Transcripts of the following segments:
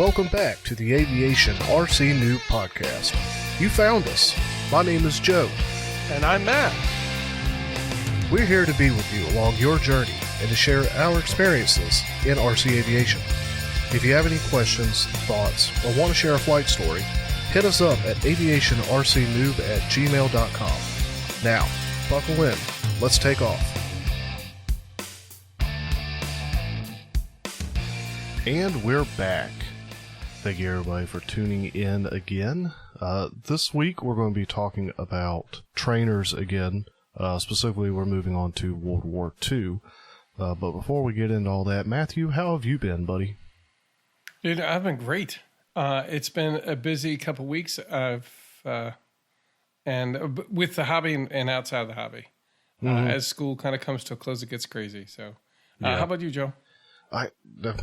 Welcome back to the Aviation RC Noob Podcast. You found us. My name is Joe. And I'm Matt. We're here to be with you along your journey and to share our experiences in RC aviation. If you have any questions, thoughts, or want to share a flight story, hit us up at aviationrcnoob@gmail.com. Now, buckle in. Let's take off. And we're back. Thank you everybody for tuning in again. This week we're going to be talking about trainers again. Specifically, we're moving on to World War II. But before we get into all that, Matthew, how have you been, buddy? Dude, I've been great. It's been a busy couple weeks. And with the hobby and outside of the hobby. As school kind of comes to a close, it gets crazy. So, how about you, Joe? I've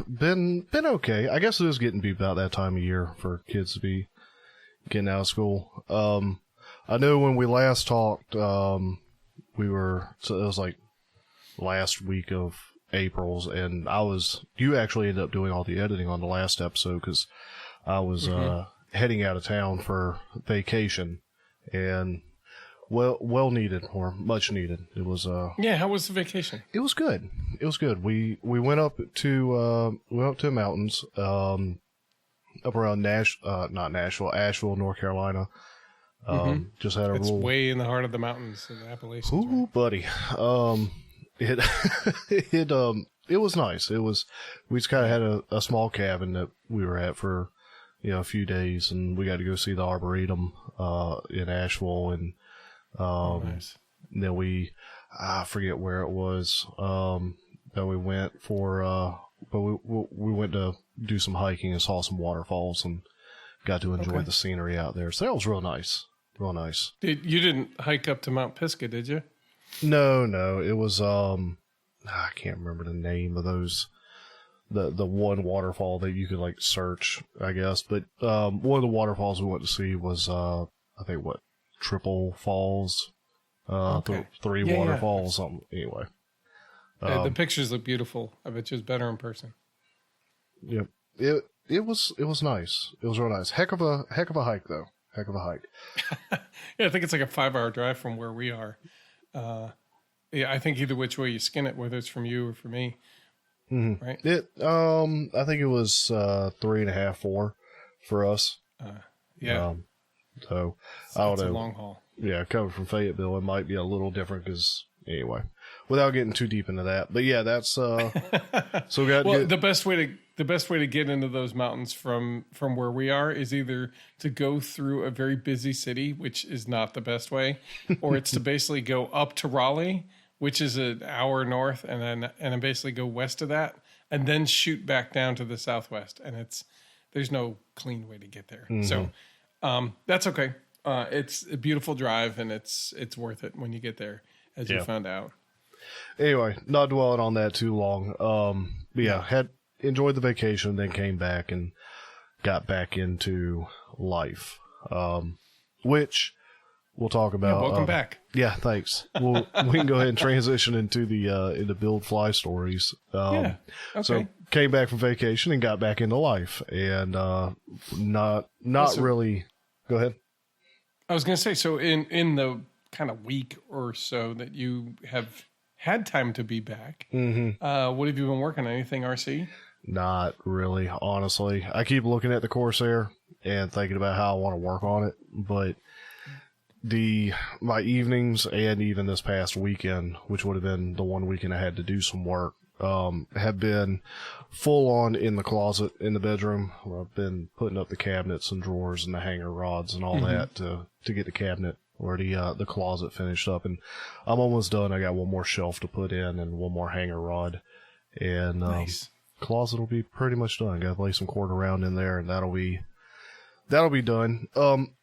been okay. I guess it is getting to be about that time of year for kids to be getting out of school. I know when we last talked, so it was like last week of April's, and you actually ended up doing all the editing on the last episode because I was heading out of town for vacation, and well needed, or much needed. It was how was the vacation? It was good. It was good. We went up to the mountains, up around Asheville, North Carolina. Just had It's way in the heart of the mountains in the Appalachians. Ooh, right? buddy. It was nice. We just kind of had a small cabin that we were at for a few days, and we got to go see the Arboretum in Asheville, and nice. And then I forget where it was that we went for, but we went to do some hiking and saw some waterfalls and got to enjoy the scenery out there. So that was real nice. Real nice. You didn't hike up to Mount Pisgah, did you? No. It was, I can't remember the name of those, the one waterfall that you could like search, I guess. But one of the waterfalls we went to see was, I think, Triple Falls, three waterfalls, something. Anyway, the pictures look beautiful. I bet you it's better in person. Yep, it was nice. It was real nice. Heck of a hike though. Heck of a hike. I think it's like a 5-hour drive from where we are. I think either which way you skin it, whether it's from you or from me, right? I think it was 3.5, 4 for us. So I don't know. It's a long haul. Yeah, coming from Fayetteville, it might be a little different because anyway, without getting too deep into that. But yeah, that's so we got the best way to get into those mountains from where we are is either to go through a very busy city, which is not the best way, or it's to basically go up to Raleigh, which is an hour north, and then basically go west of that, and then shoot back down to the southwest. And there's no clean way to get there. So that's okay. It's a beautiful drive, and it's worth it when you get there, as you found out. Anyway, not dwelling on that too long. But had enjoyed the vacation, then came back and got back into life, which we'll talk about. Welcome back. Yeah, thanks. We can go ahead and transition into into build fly stories. Okay. So came back from vacation and got back into life, and not really. Go ahead. I was going to say, so in the kind of week or so that you have had time to be back, what have you been working on? Anything RC? Not really, honestly. I keep looking at the Corsair and thinking about how I want to work on it, but my evenings and even this past weekend, which would have been the one weekend I had to do some work, have been full on in the closet in the bedroom, where I've been putting up the cabinets and drawers and the hanger rods and all that to get the cabinet or the closet finished up. And I'm almost done. I got one more shelf to put in and one more hanger rod, and nice. Closet will be pretty much done. Got to lay some cord around in there, and that'll be done.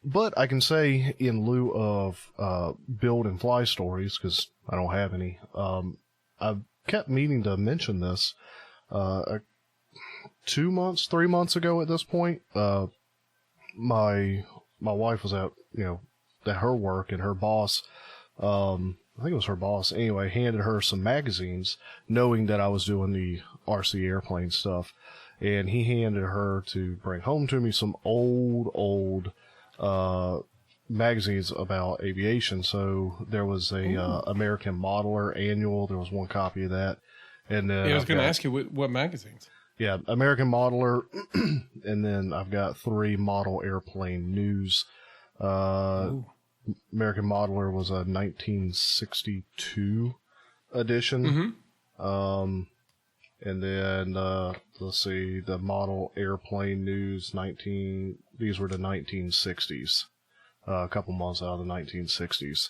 But I can say, in lieu of build and fly stories, because I don't have any, I've kept meaning to mention this. 3 months ago at this point, my wife was at her work, and her boss, I think it was her boss anyway, handed her some magazines, knowing that I was doing the RC airplane stuff. and he handed her to bring home to me some old magazines about aviation. So there was a American Modeler annual. There was one copy of that, and then I was going to ask you what magazines. Yeah, American Modeler, and then I've got 3 Model Airplane News. American Modeler was a 1962 edition. And then, let's see, the Model Airplane News, these were the 1960s. A couple months out of the 1960s.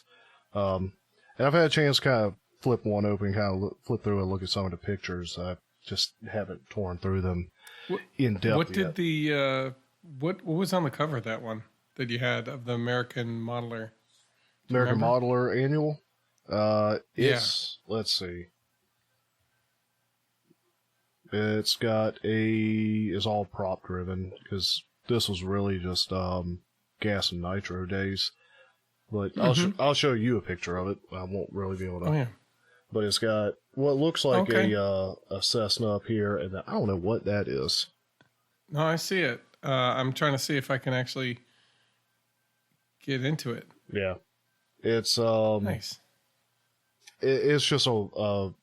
And I've had a chance to kind of flip one open, kind of flip through and look at some of the pictures. I just haven't torn through them in depth. What did what was on the cover of that one that you had of the American Modeler? American Modeler annual? Let's see. It's all prop driven, because this was really just gas and nitro days. But I'll show you a picture of it. I won't really be able to. Oh, yeah. But it's got what looks like a Cessna up here, and I don't know what that is. No, I see it. I'm trying to see if I can actually get into it. Yeah, it's nice. It's just a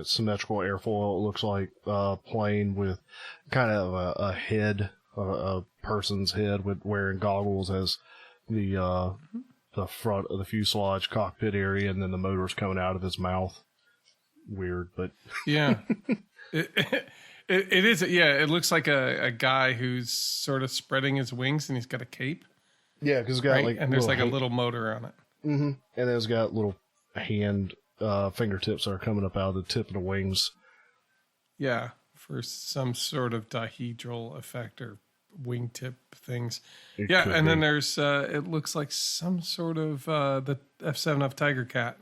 symmetrical airfoil. It looks like a plane with kind of a head, a person's head with wearing goggles as the front of the fuselage cockpit area, and then the motor's coming out of his mouth. Weird, but yeah, it is. Yeah, it looks like a guy who's sort of spreading his wings, and he's got a cape. Yeah, because it's got and there's like a little motor on it. And then it's got little hand fingertips that are coming up out of the tip of the wings. Yeah, for some sort of dihedral effect or wingtip things. And then there's it looks like some sort of the F7F Tiger Cat.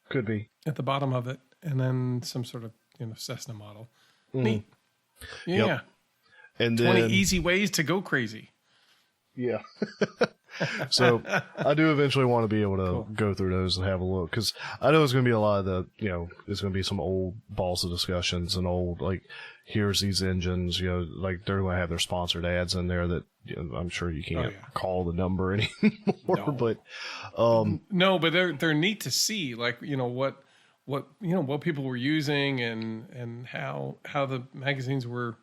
Could be at the bottom of it, and then some sort of Cessna model. Neat. Yeah. Yep. And 20 then, easy ways to go crazy. Yeah. So I do eventually want to be able to go through those and have a look, because I know it's going to be a lot of the, it's going to be some old balsa discussions and old, like, here's these engines, like they're going to have their sponsored ads in there that I'm sure you can't call the number anymore. No. But no, but they're neat to see, like, what people were using and how the magazines were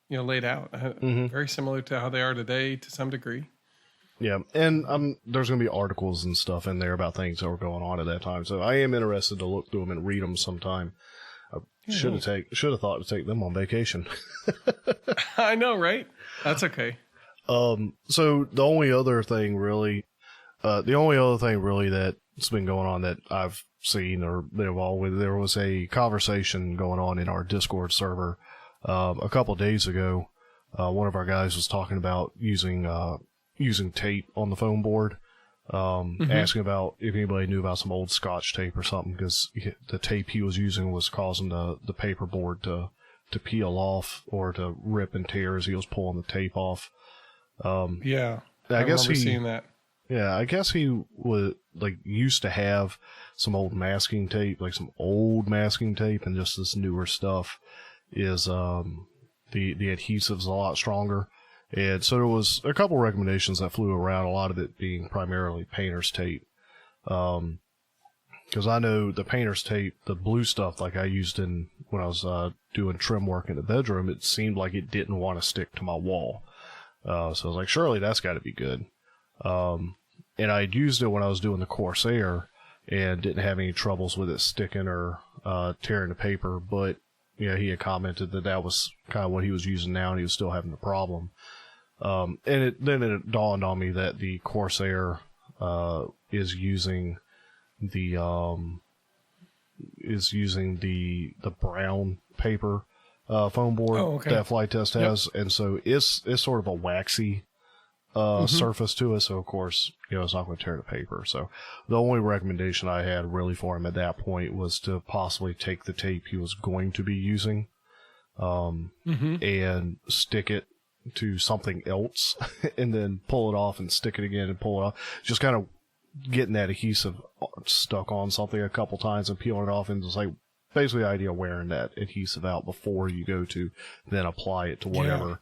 laid out. Very similar to how they are today to some degree. Yeah, and there's going to be articles and stuff in there about things that were going on at that time. So I am interested to look through them and read them sometime. I should have thought to take them on vacation. I know, right? That's okay. So the only other thing really that's been going on that I've seen or been involved with, there was a conversation going on in our Discord server a couple of days ago. One of our guys was talking about using tape on the foam board, asking about if anybody knew about some old Scotch tape or something, because the tape he was using was causing the paper board to peel off or to rip and tear as he was pulling the tape off. I remember seeing that. Yeah, I guess he was used to have some old masking tape, and just this newer stuff is the adhesive's a lot stronger. And so there was a couple recommendations that flew around, a lot of it being primarily painter's tape. Because I know the painter's tape, the blue stuff like I used when I was doing trim work in the bedroom, it seemed like it didn't want to stick to my wall. So I was like, surely that's got to be good. And I'd used it when I was doing the Corsair and didn't have any troubles with it sticking or tearing the paper, but he had commented that was kind of what he was using now, and he was still having the problem. And then it dawned on me that the Corsair is using the brown paper foam board that Flight Test has, and so it's sort of a waxy surface to it. So of course, it's not going to tear the paper. So the only recommendation I had really for him at that point was to possibly take the tape he was going to be using, and stick it to something else, and then pull it off and stick it again and pull it off. Just kind of getting that adhesive stuck on something a couple times and peeling it off, and just like basically the idea of wearing that adhesive out before you go to then apply it to whatever.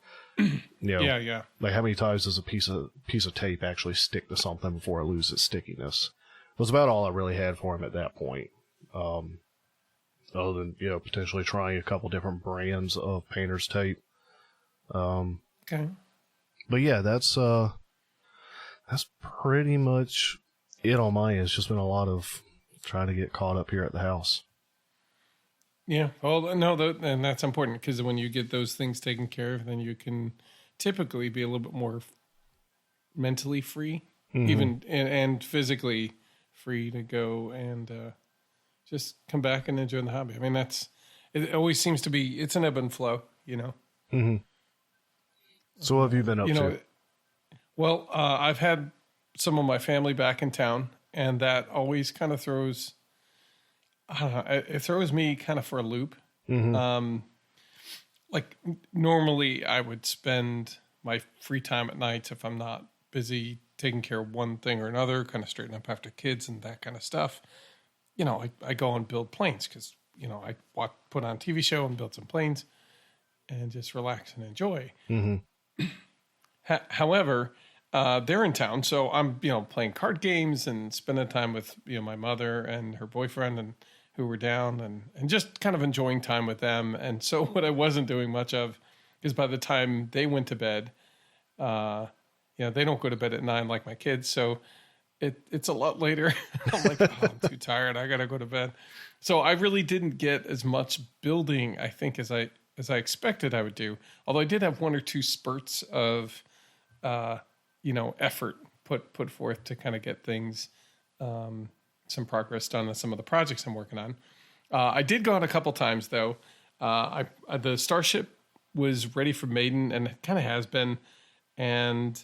Yeah. Like how many times does a piece of tape actually stick to something before it loses stickiness? It was about all I really had for him at that point. Other than, potentially trying a couple different brands of painter's tape. Okay. But yeah, that's pretty much it on my end. It's just been a lot of trying to get caught up here at the house. Yeah. Well, no, and that's important because when you get those things taken care of, then you can typically be a little bit more mentally free, even and physically free to go and just come back and enjoy the hobby. I mean, it always seems to be, it's an ebb and flow, Mm-hmm. So what have you been up to? Well, I've had some of my family back in town, and that always kind of throws, I don't know, it throws me kind of for a loop. Mm-hmm. Like normally I would spend my free time at nights if I'm not busy taking care of one thing or another, kind of straighten up after kids and that kind of stuff. I go and build planes because, I put on a TV show and build some planes and just relax and enjoy. Mm-hmm. However, they're in town, so I'm, playing card games and spending time with, my mother and her boyfriend and who were down and just kind of enjoying time with them. And so what I wasn't doing much of is by the time they went to bed, they don't go to bed at 9 like my kids. So it's a lot later. I'm like, I'm too tired. I got to go to bed. So I really didn't get as much building, I think, as I expected I would do. Although I did have one or two spurts of, effort put forth to kind of get things, some progress done on some of the projects I'm working on. I did go out a couple times though. The Starship was ready for Maiden and it kind of has been. And,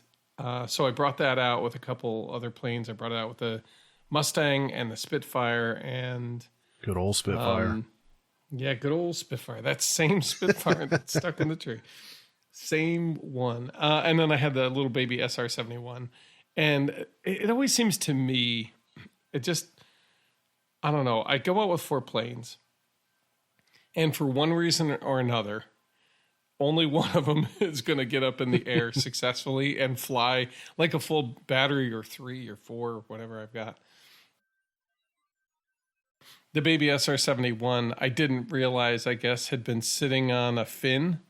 so I brought that out with a couple other planes. I brought it out with the Mustang and the Spitfire and good old Spitfire. Yeah, good old Spitfire. That same Spitfire that's stuck in the tree. Same one. And then I had the little baby SR-71. And it always seems to me, I don't know. I go out with 4 planes. And for one reason or another, only one of them is going to get up in the air successfully and fly like a full battery or 3 or 4 or whatever I've got. The baby SR-71, I didn't realize, I guess, had been sitting on a fin.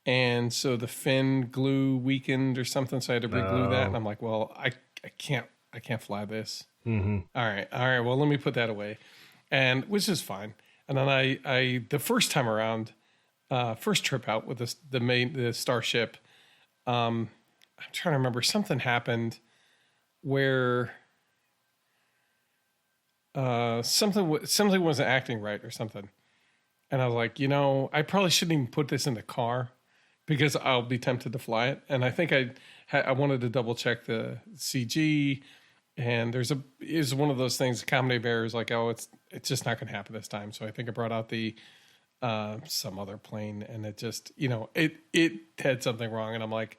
And so the fin glue weakened or something. So I had to re-glue that. And I'm like, well, I can't fly this. Mm-hmm. All right. Well, let me put that away. And which is fine. And then I the first time around, first trip out with the Starship, I'm trying to remember, something happened where something wasn't acting right or something. And I was like, I probably shouldn't even put this in the car because I'll be tempted to fly it. And I think I wanted to double check the CG, and is one of those things, the comedy bear is like, oh, it's just not going to happen this time. So I think I brought out the some other plane, and it just, it had something wrong. And I'm like,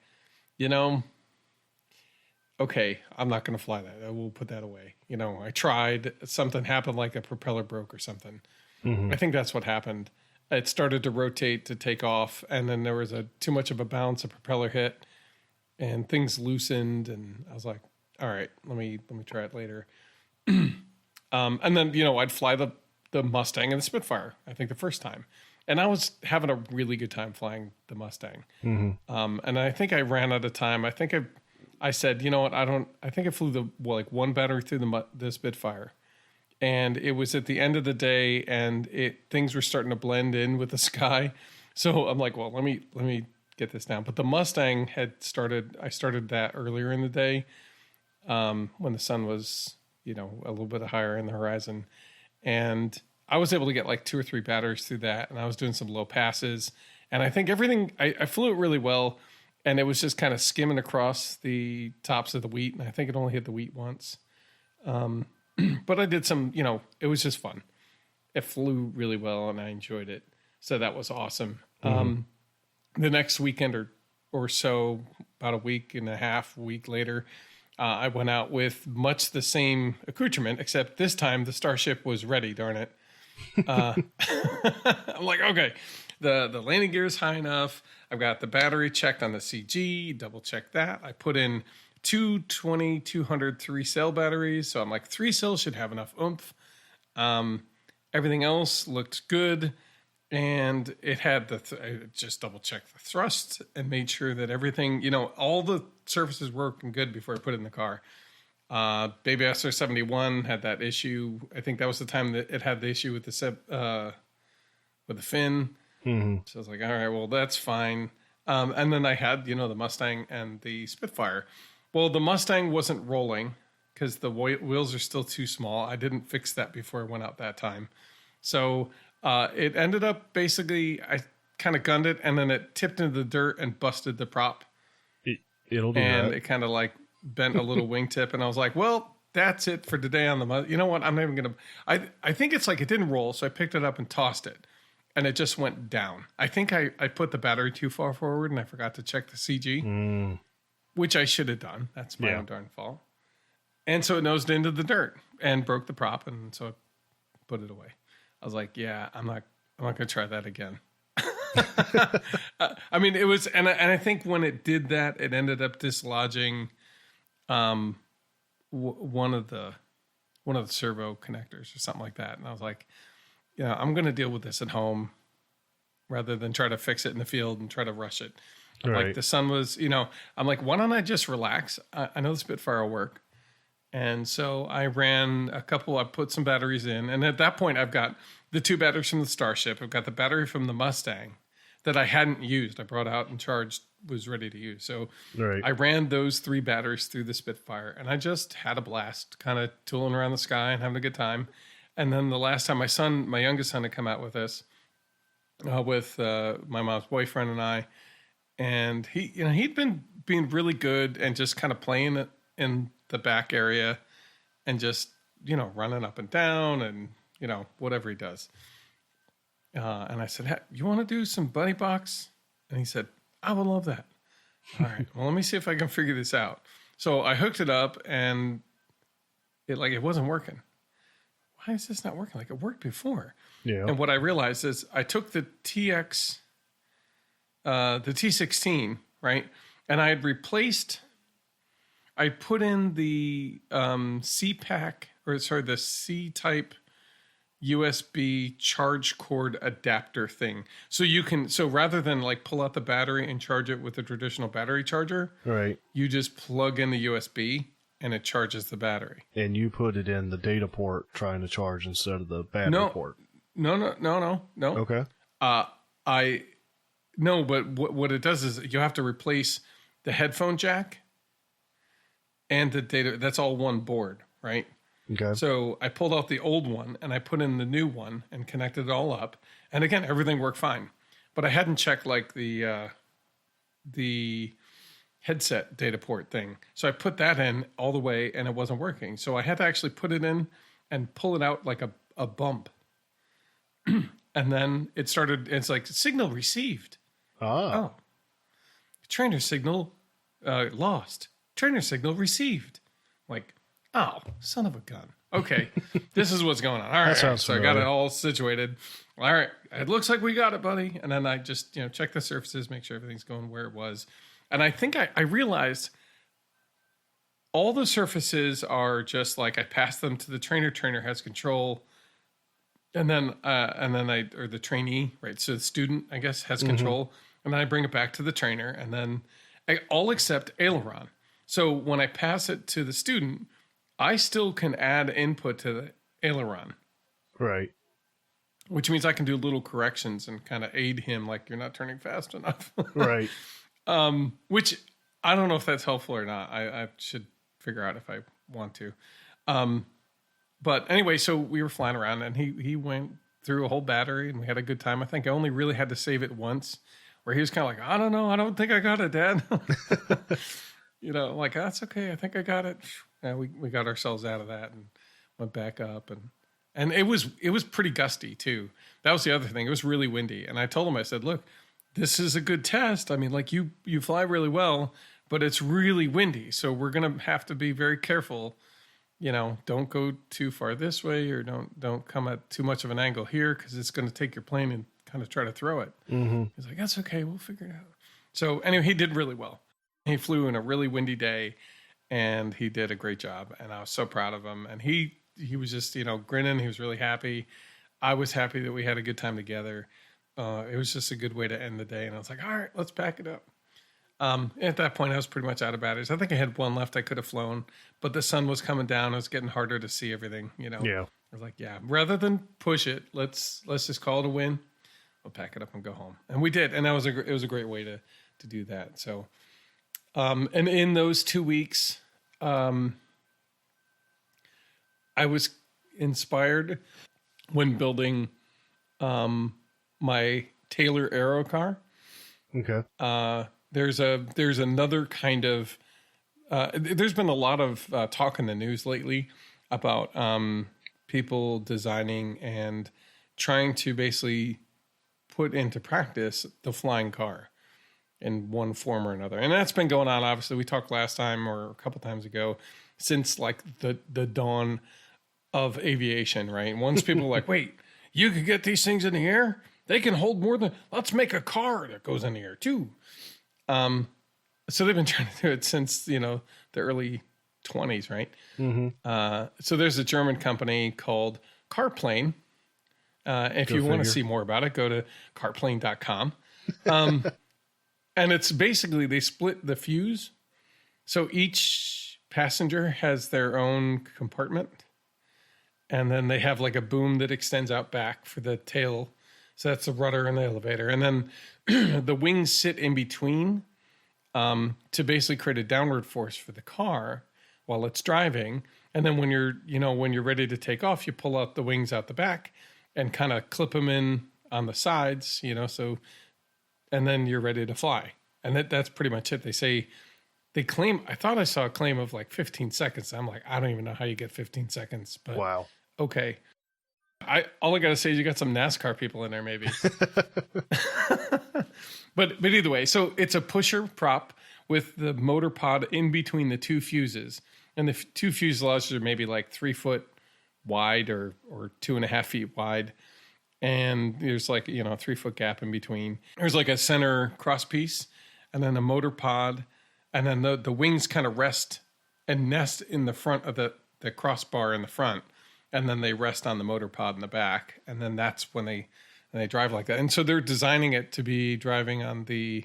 okay, I'm not going to fly that. I will put that away. I tried, something happened, like a propeller broke or something. Mm-hmm. I think that's what happened. It started to rotate to take off, and then there was too much of a bounce, a propeller hit, and things loosened. And I was like, all right, let me try it later. And then, I'd fly the Mustang and the Spitfire, I think the first time. And I was having a really good time flying the Mustang. Mm-hmm. And I think I ran out of time. I think I said, you know what? I think I flew one battery through the Spitfire. And it was at the end of the day, and things were starting to blend in with the sky. So I'm like, well, let me get this down. But the Mustang I started that earlier in the day, when the sun was, a little bit higher in the horizon. And I was able to get like 2 or 3 batteries through that. And I was doing some low passes. And I think everything, I flew it really well. And it was just kind of skimming across the tops of the wheat. And I think it only hit the wheat once. But I did some, it was just fun. It flew really well and I enjoyed it. So that was awesome. Mm-hmm. The next weekend or so, about a week and a half, a week later, I went out with much the same accoutrement, except this time the Starship was ready, darn it. I'm like, okay, the landing gear is high enough. I've got the battery checked on the CG, double check that. I put in two 200 3-cell batteries. So I'm like, 3 cells should have enough oomph. Everything else looked good. And it had I just double checked the thrust and made sure that everything, all the surfaces were working good before I put it in the car. Baby SR-71 had that issue. I think that was the time that it had the issue with the fin. Mm-hmm. So I was like, all right, well, that's fine. And then I had, the Mustang and the Spitfire. Well, the Mustang wasn't rolling because the wheels are still too small. I didn't fix that before I went out that time. So it ended up basically, I kind of gunned it, and then it tipped into the dirt and busted the prop. It'll do and that. It kind of like bent a little wingtip, and I was like, well, that's it for today on the you know what, I'm not even gonna I think it's like it didn't roll, so I picked it up and tossed it, and it just went down. I think I put the battery too far forward, and I forgot to check the CG, which I should have done. That's my own darn fault. And so it nosed into the dirt and broke the prop, and so I put it away. I was like, yeah, I'm not gonna try that again. I mean, it was, and I think when it did that, it ended up dislodging one of the servo connectors or something like that. And I was like, I'm going to deal with this at home rather than try to fix it in the field and try to rush it. Right. Like the sun was, I'm like, why don't I just relax? I know the Spitfire will work. And so I ran I put some batteries in. And at that point, I've got the 2 batteries from the Starship. I've got the battery from the Mustang that I hadn't used. I brought out and charged, was ready to use. So I ran those 3 batteries through the Spitfire, and I just had a blast, kind of tooling around the sky and having a good time. And then the last time my youngest son had come out with us, with my mom's boyfriend and I, and he'd been being really good and just kind of playing it in the back area and just, running up and down and, whatever he does. And I said, hey, you want to do some buddy box? And he said, I would love that. All right, well, let me see if I can figure this out. So I hooked it up, and it wasn't working. Why is this not working? Like, it worked before. Yeah. And what I realized is I took the T16, right? And I had I put in the the C-type USB charge cord adapter thing. So rather than like pull out the battery and charge it with a traditional battery charger, right, you just plug in the USB and it charges the battery. And you put it in the data port trying to charge instead of the battery port. No. Okay. But what it does is you have to replace the headphone jack and the data. That's all one board, right? Okay. So I pulled out the old one and I put in the new one and connected it all up. And again, everything worked fine. But I hadn't checked like the headset data port thing. So I put that in all the way and it wasn't working. So I had to actually put it in and pull it out like a bump. And then it's like signal received. Oh. Trainer signal lost. Trainer signal received. Like, oh, son of a gun. Okay, this is what's going on. All right, so familiar. I got it all situated. All right, it looks like we got it, buddy. And then I just check the surfaces, make sure everything's going where it was. And I think I realized all the surfaces are just like I pass them to the trainer. Trainer has control, and then or the trainee, right? So the student, I guess, has control, and then I bring it back to the trainer, and then all except aileron. So when I pass it to the student, I still can add input to the aileron. Right. Which means I can do little corrections and kind of aid him, like you're not turning fast enough. Right. Which I don't know if that's helpful or not. I should figure out if I want to. But anyway, so we were flying around and he went through a whole battery and we had a good time. I think I only really had to save it once where he was kind of like, I don't know. I don't think I got it, Dad. Like, that's okay. I think I got it. And we got ourselves out of that and went back up and it was pretty gusty too. That was the other thing. It was really windy. And I told him, I said, look, this is a good test. I mean, like you fly really well, but it's really windy. So we're going to have to be very careful don't go too far this way, or don't come at too much of an angle here, because it's going to take your plane and kind of try to throw it. Mm-hmm. He's like, that's okay, we'll figure it out. So anyway, he did really well. He flew in a really windy day, and he did a great job, and I was so proud of him. And he was just, grinning. He was really happy. I was happy that we had a good time together. It was just a good way to end the day. And I was like, all right, let's pack it up. At that point, I was pretty much out of batteries. I think I had one left I could have flown, but the sun was coming down. It was getting harder to see everything, Yeah. I was like, yeah, rather than push it, let's just call it a win. We'll pack it up and go home. And we did. And it was a great way to do that. So, and in those 2 weeks, I was inspired when building my Taylor Aero car. Okay. There's another kind of there's been a lot of talk in the news lately about people designing and trying to basically put into practice the flying car in one form or another. And that's been going on. Obviously, we talked last time or a couple times ago, since like the dawn of aviation, right? Once people are like, wait, you could get these things in the air? They can hold more than, let's make a car that goes in the air too. So they've been trying to do it since, the early 20s, right? Mm-hmm. So there's a German company called Carplane. If you want to see more about it, go to carplane.com. And it's basically, they split the fuse. So each passenger has their own compartment. And then they have like a boom that extends out back for the tail. So that's the rudder and the elevator. And then the wings sit in between to basically create a downward force for the car while it's driving. And then when you're ready to take off, you pull out the wings out the back and kind of clip them in on the sides, so, and then you're ready to fly. And that's pretty much it. They claim, I thought I saw a claim of like 15 seconds. I'm like, I don't even know how you get 15 seconds, but wow. Okay. All I got to say is you got some NASCAR people in there, maybe. But either way, so it's a pusher prop with the motor pod in between the two fuses. And the two fuselages are maybe like 3 foot wide or 2.5 feet wide. And there's like, a 3 foot gap in between. There's like a center cross piece and then a motor pod. And then the wings kind of rest and nest in the front of the crossbar in the front. And then they rest on the motor pod in the back. And then that's when they drive like that. And so they're designing it to be driving on the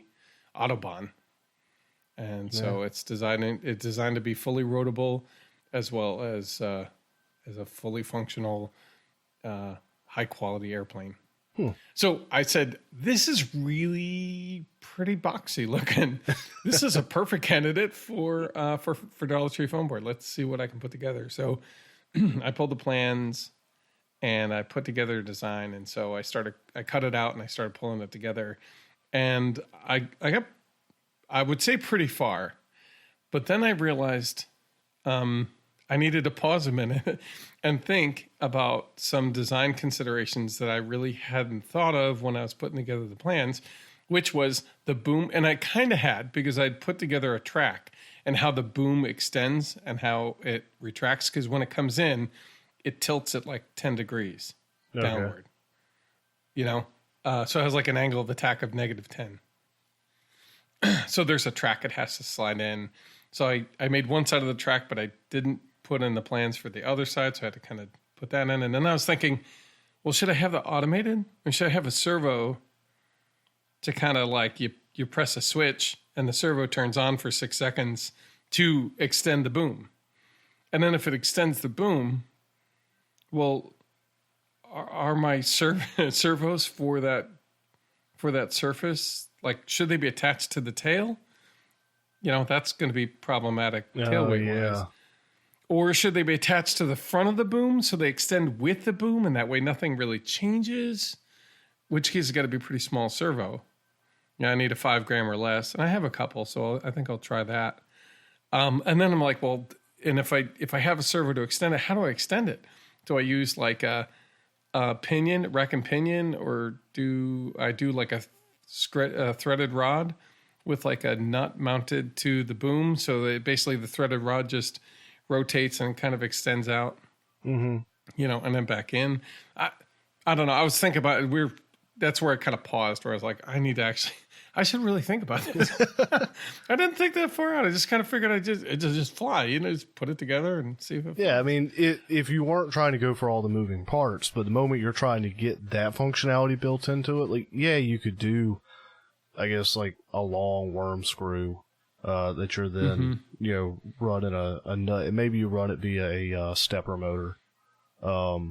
Autobahn. And so it's designed to be fully roadable as well as a fully functional, high quality airplane. So I said, this is really pretty boxy looking. This is a perfect candidate for Dollar Tree foam board. Let's see what I can put together. So I pulled the plans and I put together a design. And so I cut it out and I started pulling it together. And I got, I would say, pretty far. But then I realized I needed to pause a minute and think about some design considerations that I really hadn't thought of when I was putting together the plans, which was the boom. And I kind of had, because I'd put together a track and how the boom extends and how it retracts. Because when it comes in, it tilts at like 10 degrees downward, so it has like an angle of attack of -10. So there's a track it has to slide in. So I made one side of the track, but I didn't put in the plans for the other side. So I had to kind of put that in. And then I was thinking, well, should I have the automated or should I have a servo to kind of like you press a switch and the servo turns on for 6 seconds to extend the boom. And then if it extends the boom, well, are my servos for that surface, like, should they be attached to the tail? That's going to be problematic tailway-wise. Or should they be attached to the front of the boom so they extend with the boom and that way nothing really changes? Which case it's got to be a pretty small servo. I need a 5 gram or less, and I have a couple, so I think I'll try that. And then I'm like, well, and if I have a servo to extend it, how do I extend it? Do I use like a pinion, rack and pinion, or do I do like a threaded rod with like a nut mounted to the boom, so that basically the threaded rod just rotates and kind of extends out, Mm-hmm. And then back in. I don't know. I was thinking about it. That's where I kind of paused, where I was like, I should really think about this. I didn't think that far out. I just kind of figured it just fly, just put it together and see if it flies. Yeah, I mean, if you weren't trying to go for all the moving parts, but the moment you're trying to get that functionality built into it, like, yeah, you could do, I guess, like a long worm screw that you're then, running a nut. And maybe you run it via a stepper motor. Well,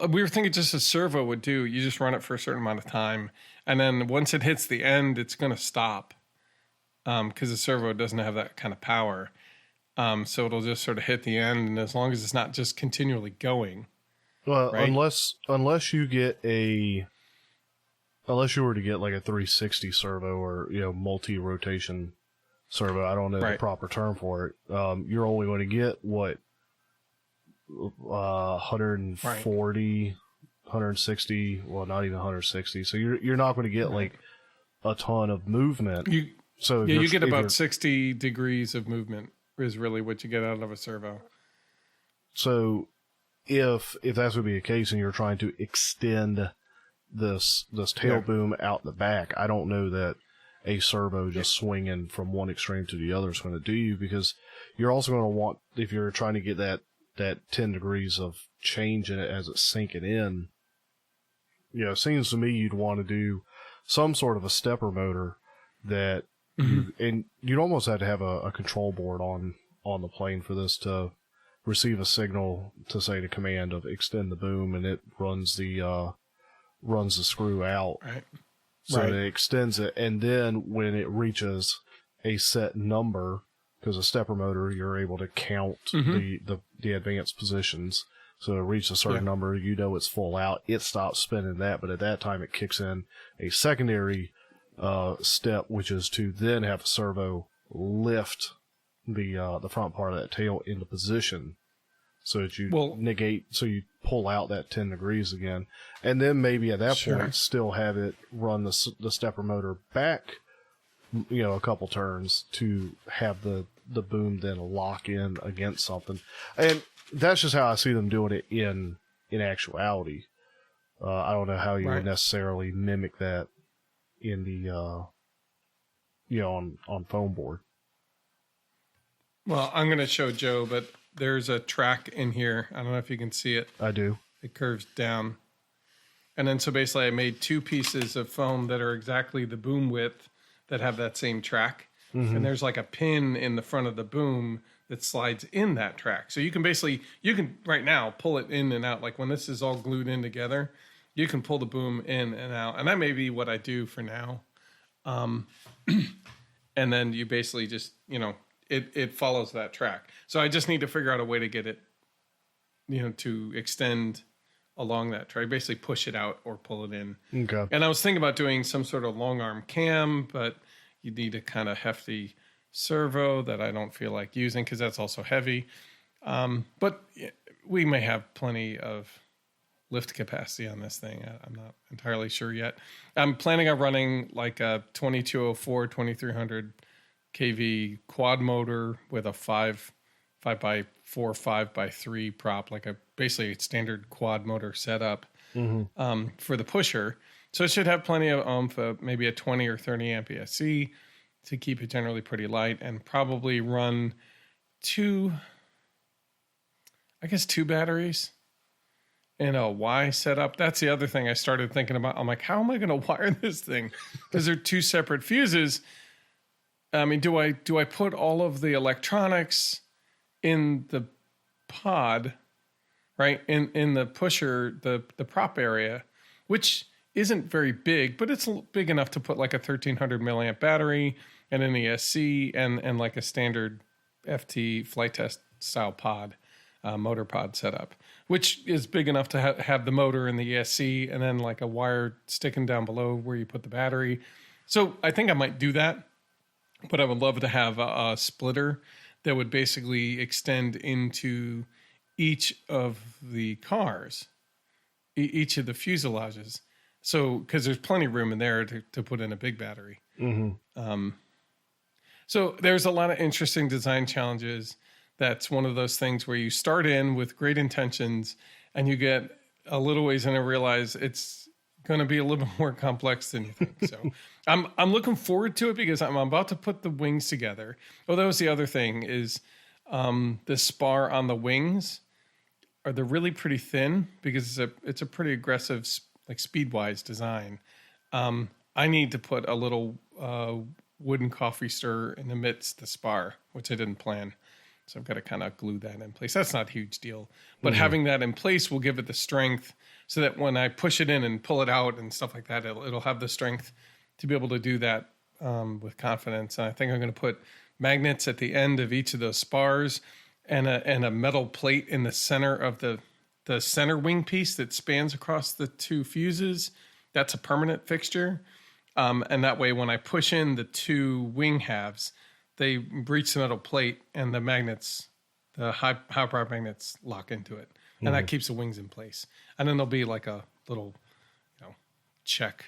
we were thinking just a servo would do. You just run it for a certain amount of time, and then once it hits the end, it's going to stop because the servo doesn't have that kind of power. So it'll just sort of hit the end, and as long as it's not just continually going. Well, right? unless you were to get like a 360 servo or multi-rotation servo, I don't know the proper term for it. You're only going to get what 140, 160. Well, not even 160. So you're not going to get like a ton of movement. You get about 60 degrees of movement is really what you get out of a servo. So if that's would be the case, and you're trying to extend this tail boom out the back, I don't know that a servo just swinging from one extreme to the other is going to do you, because you're also going to want, if you're trying to get that 10 degrees of change in it as it's sinking in, it seems to me you'd want to do some sort of a stepper motor that and you'd almost have to have a control board on the plane for this to receive a signal to say the command of extend the boom, and it runs the screw out. Right. So it extends it, and then when it reaches a set number, because a stepper motor, you're able to count the advanced positions. So it reaches a certain number, it's full out. It stops spinning that, but at that time it kicks in a secondary step, which is to then have a servo lift the front part of that tail into position, so that you you pull out that 10 degrees again, and then maybe at that point still have it run the stepper motor back, a couple turns to have the boom then lock in against something. And that's just how I see them doing it in actuality. I don't know how you would necessarily mimic that in the on foam board. Well, I'm going to show Joe, but there's a track in here. I don't know if you can see it. I do. It curves down. And then so basically I made two pieces of foam that are exactly the boom width that have that same track. Mm-hmm. And there's like a pin in the front of the boom that slides in that track. So you can right now pull it in and out. Like when this is all glued in together, you can pull the boom in and out. And that may be what I do for now. And then you basically just, it follows that track. So I just need to figure out a way to get it, to extend along that track. Basically push it out or pull it in. Okay. And I was thinking about doing some sort of long arm cam, but you need a kind of hefty servo that I don't feel like using because that's also heavy. But we may have plenty of lift capacity on this thing. I'm not entirely sure yet. I'm planning on running like a 2204, 2300 kV quad motor with a 5x4, 5x3 prop, like basically a standard quad motor setup for the pusher. So it should have plenty of oomph, maybe a 20 or 30 amp ESC to keep it generally pretty light, and probably run two batteries in a Y setup. That's the other thing I started thinking about. I'm like, how am I going to wire this thing? Because they're two separate fuses. I mean, do I put all of the electronics in the pod, right? In the pusher, the prop area, which isn't very big, but it's big enough to put like a 1300 milliamp battery and an ESC and like a standard FT flight test style pod, motor pod setup, which is big enough to have the motor and the ESC and then like a wire sticking down below where you put the battery. So I think I might do that, but I would love to have a splitter that would basically extend into each of the cars, each of the fuselages. So, because there's plenty of room in there to put in a big battery. Mm-hmm. So there's a lot of interesting design challenges that's one of those things where you start in with great intentions and you get a little ways in and realize it's going to be a little bit more complex than you think. So I'm looking forward to it because I'm about to put the wings together. Oh, that was the other thing is the spar on the wings they're really pretty thin because it's a pretty aggressive, like speed-wise design. I need to put a little wooden coffee stir in amidst the spar, which I didn't plan. So I've got to kind of glue that in place. That's not a huge deal. But having that in place will give it the strength so that when I push it in and pull it out and stuff like that, it'll have the strength to be able to do that with confidence. And I think I'm going to put magnets at the end of each of those spars and a metal plate in the center of the center wing piece that spans across the two fuses. That's a permanent fixture. And that way, when I push in the two wing halves, they breach the metal plate and the magnets, the high power magnets lock into it. And that keeps the wings in place. And then there'll be like a little, check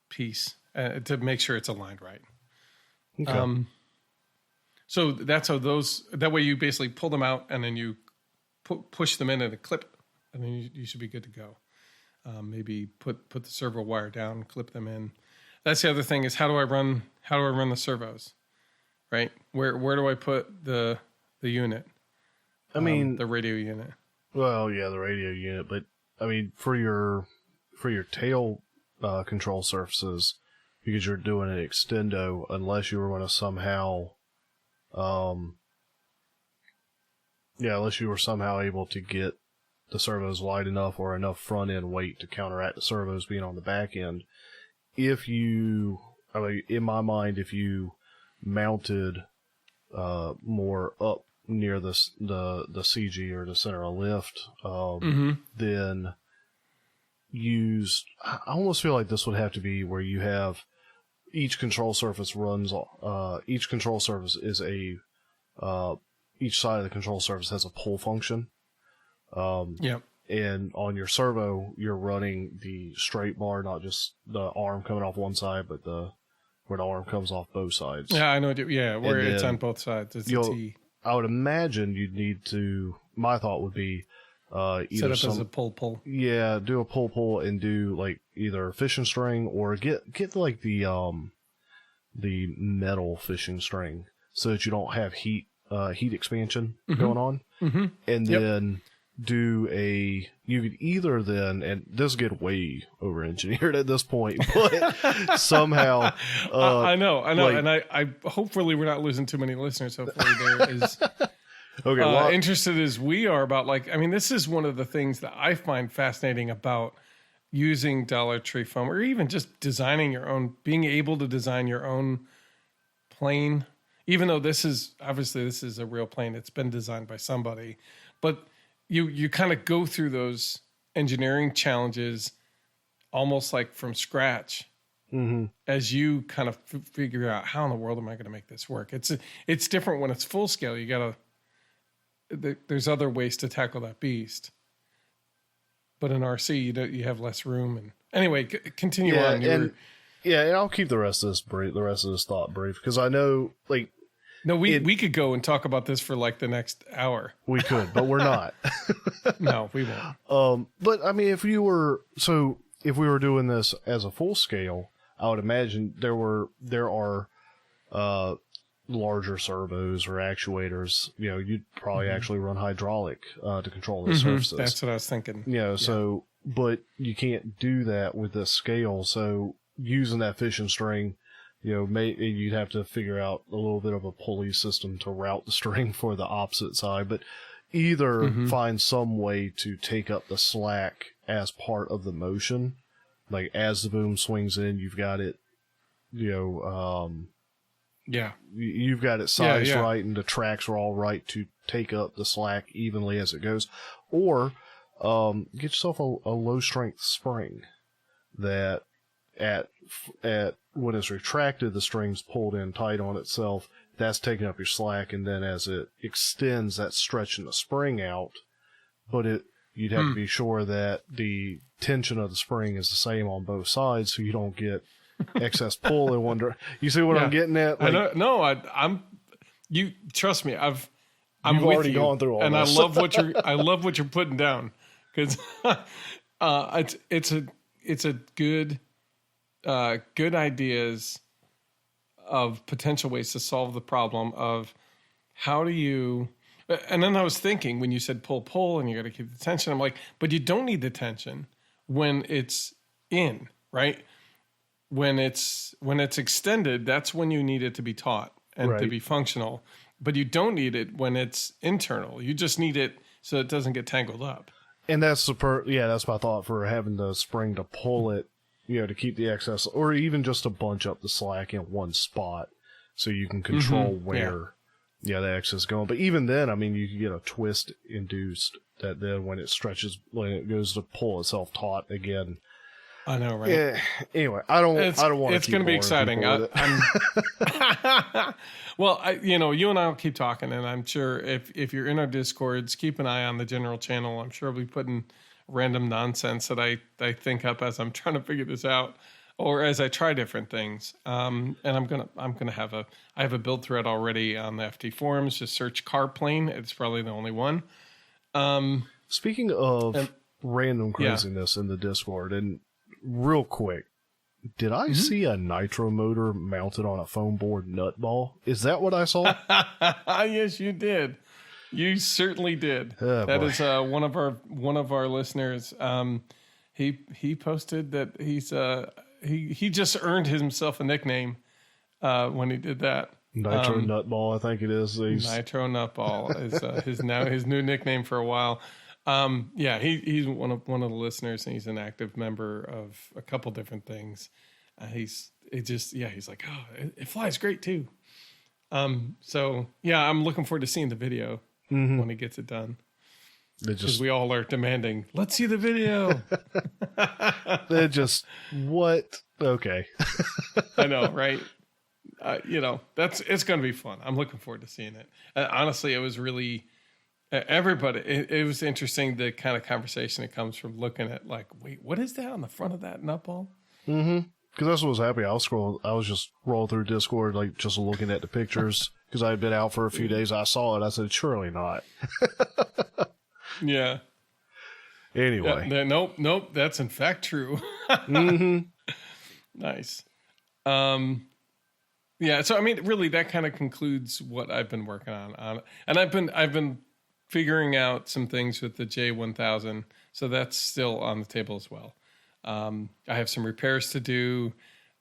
piece to make sure it's aligned right. Okay. So that's how that way you basically pull them out and then you push them in a clip and then you should be good to go. Maybe put the servo wire down, clip them in. That's the other thing is how do I run the servos, right? Where do I put the unit? I mean, the radio unit. Well, yeah, the radio unit, but I mean for your tail control surfaces, because you're doing an extendo, unless you were going to somehow, unless you were somehow able to get the servos wide enough or enough front end weight to counteract the servos being on the back end. In my mind, if you mounted more up near the CG or the center of lift, then I almost feel like this would have to be where you have each control surface each control surface is each side of the control surface has a pull function. And on your servo, you're running the straight bar, not just the arm coming off one side, but where the arm comes off both sides. Yeah, I know. Yeah, where it's on both sides. It's a T. I would imagine you'd need to. My thought would be either set up as a pull. Yeah, do a pull and do like either fishing string or get like the metal fishing string so that you don't have heat expansion going on, and then. You could either then, and this get way over engineered at this point, but somehow I know, like, and I hopefully we're not losing too many listeners. Hopefully there is okay. Interested as we are about this is one of the things that I find fascinating about using Dollar Tree foam, or even just designing your own, being able to design your own plane. Even though this is a real plane, it's been designed by somebody, but you kind of go through those engineering challenges almost like from scratch as you kind of figure out how in the world am I going to make this work. It's different when it's full scale. There's other ways to tackle that beast, but in RC you have less room. And anyway, continue on. And I'll keep the rest of this thought brief because I know No, we could go and talk about this for like the next hour. We could, but we're not. No, we won't. But I mean, if we were doing this as a full scale, I would imagine there are larger servos or actuators. You'd probably actually run hydraulic to control the surfaces. That's what I was thinking. So, but you can't do that with this scale. So using that fishing string. You'd have to figure out a little bit of a pulley system to route the string for the opposite side, but either find some way to take up the slack as part of the motion. Like as the boom swings in, you've got it, you've got it sized right and the tracks are all right to take up the slack evenly as it goes. Or get yourself a low strength spring that at when it's retracted, the string's pulled in tight on itself. That's taking up your slack, and then as it extends, that's stretching the spring out. But you'd have to be sure that the tension of the spring is the same on both sides, so you don't get excess pull in one direction. You see what I'm getting at? I'm You trust me. I'm You've with already you, gone through all and this. I love what you're putting down because it's a good ideas of potential ways to solve the problem of how do you. And then I was thinking when you said pull, and you got to keep the tension. I'm like, but you don't need the tension when it's in, right? When it's extended, that's when you need it to be taut and to be functional. But you don't need it when it's internal. You just need it so it doesn't get tangled up. And that's that's my thought for having the spring to pull it, to keep the excess, or even just to bunch up the slack in one spot so you can control where the excess is going. But even then, I mean, you can get a twist induced that then when it goes to pull itself taut again. I know, right? Yeah. Anyway, I don't want to. It's going to be exciting. Well, you and I will keep talking, and I'm sure if you're in our Discords, keep an eye on the general channel. I'm sure I'll be putting random nonsense that I think up as I'm trying to figure this out, or as I try different things. And I have a build thread already on the FT forums. Just search car plane. It's probably the only one. Speaking of random craziness in the Discord, and real quick, did I see a nitro motor mounted on a foam board nutball? Is that what I saw? Yes, you did. You certainly did. That is one of our listeners. He posted that he just earned himself a nickname when he did that. Nitro Nutball, I think it is. Nitro Nutball is his new nickname for a while. He's one of the listeners, and he's an active member of a couple different things. He's like, oh, it flies great too. So yeah, I'm looking forward to seeing the video when he gets it done. Because we all are demanding, let's see the video. What? Okay. I know, right? It's going to be fun. I'm looking forward to seeing it. Honestly, it was really. Everybody, it was interesting the kind of conversation that comes from looking at like, wait, what is that on the front of that nutball? Mm-hmm. Because that's what was happening. I was just rolling through Discord, like just looking at the pictures because I had been out for a few days. I saw it. I said, surely not. Yeah. Anyway. Yeah, nope. That's in fact true. Nice. Yeah. So I mean, really, that kind of concludes what I've been working on, and I've been figuring out some things with the J1000, so that's still on the table as well. I have some repairs to do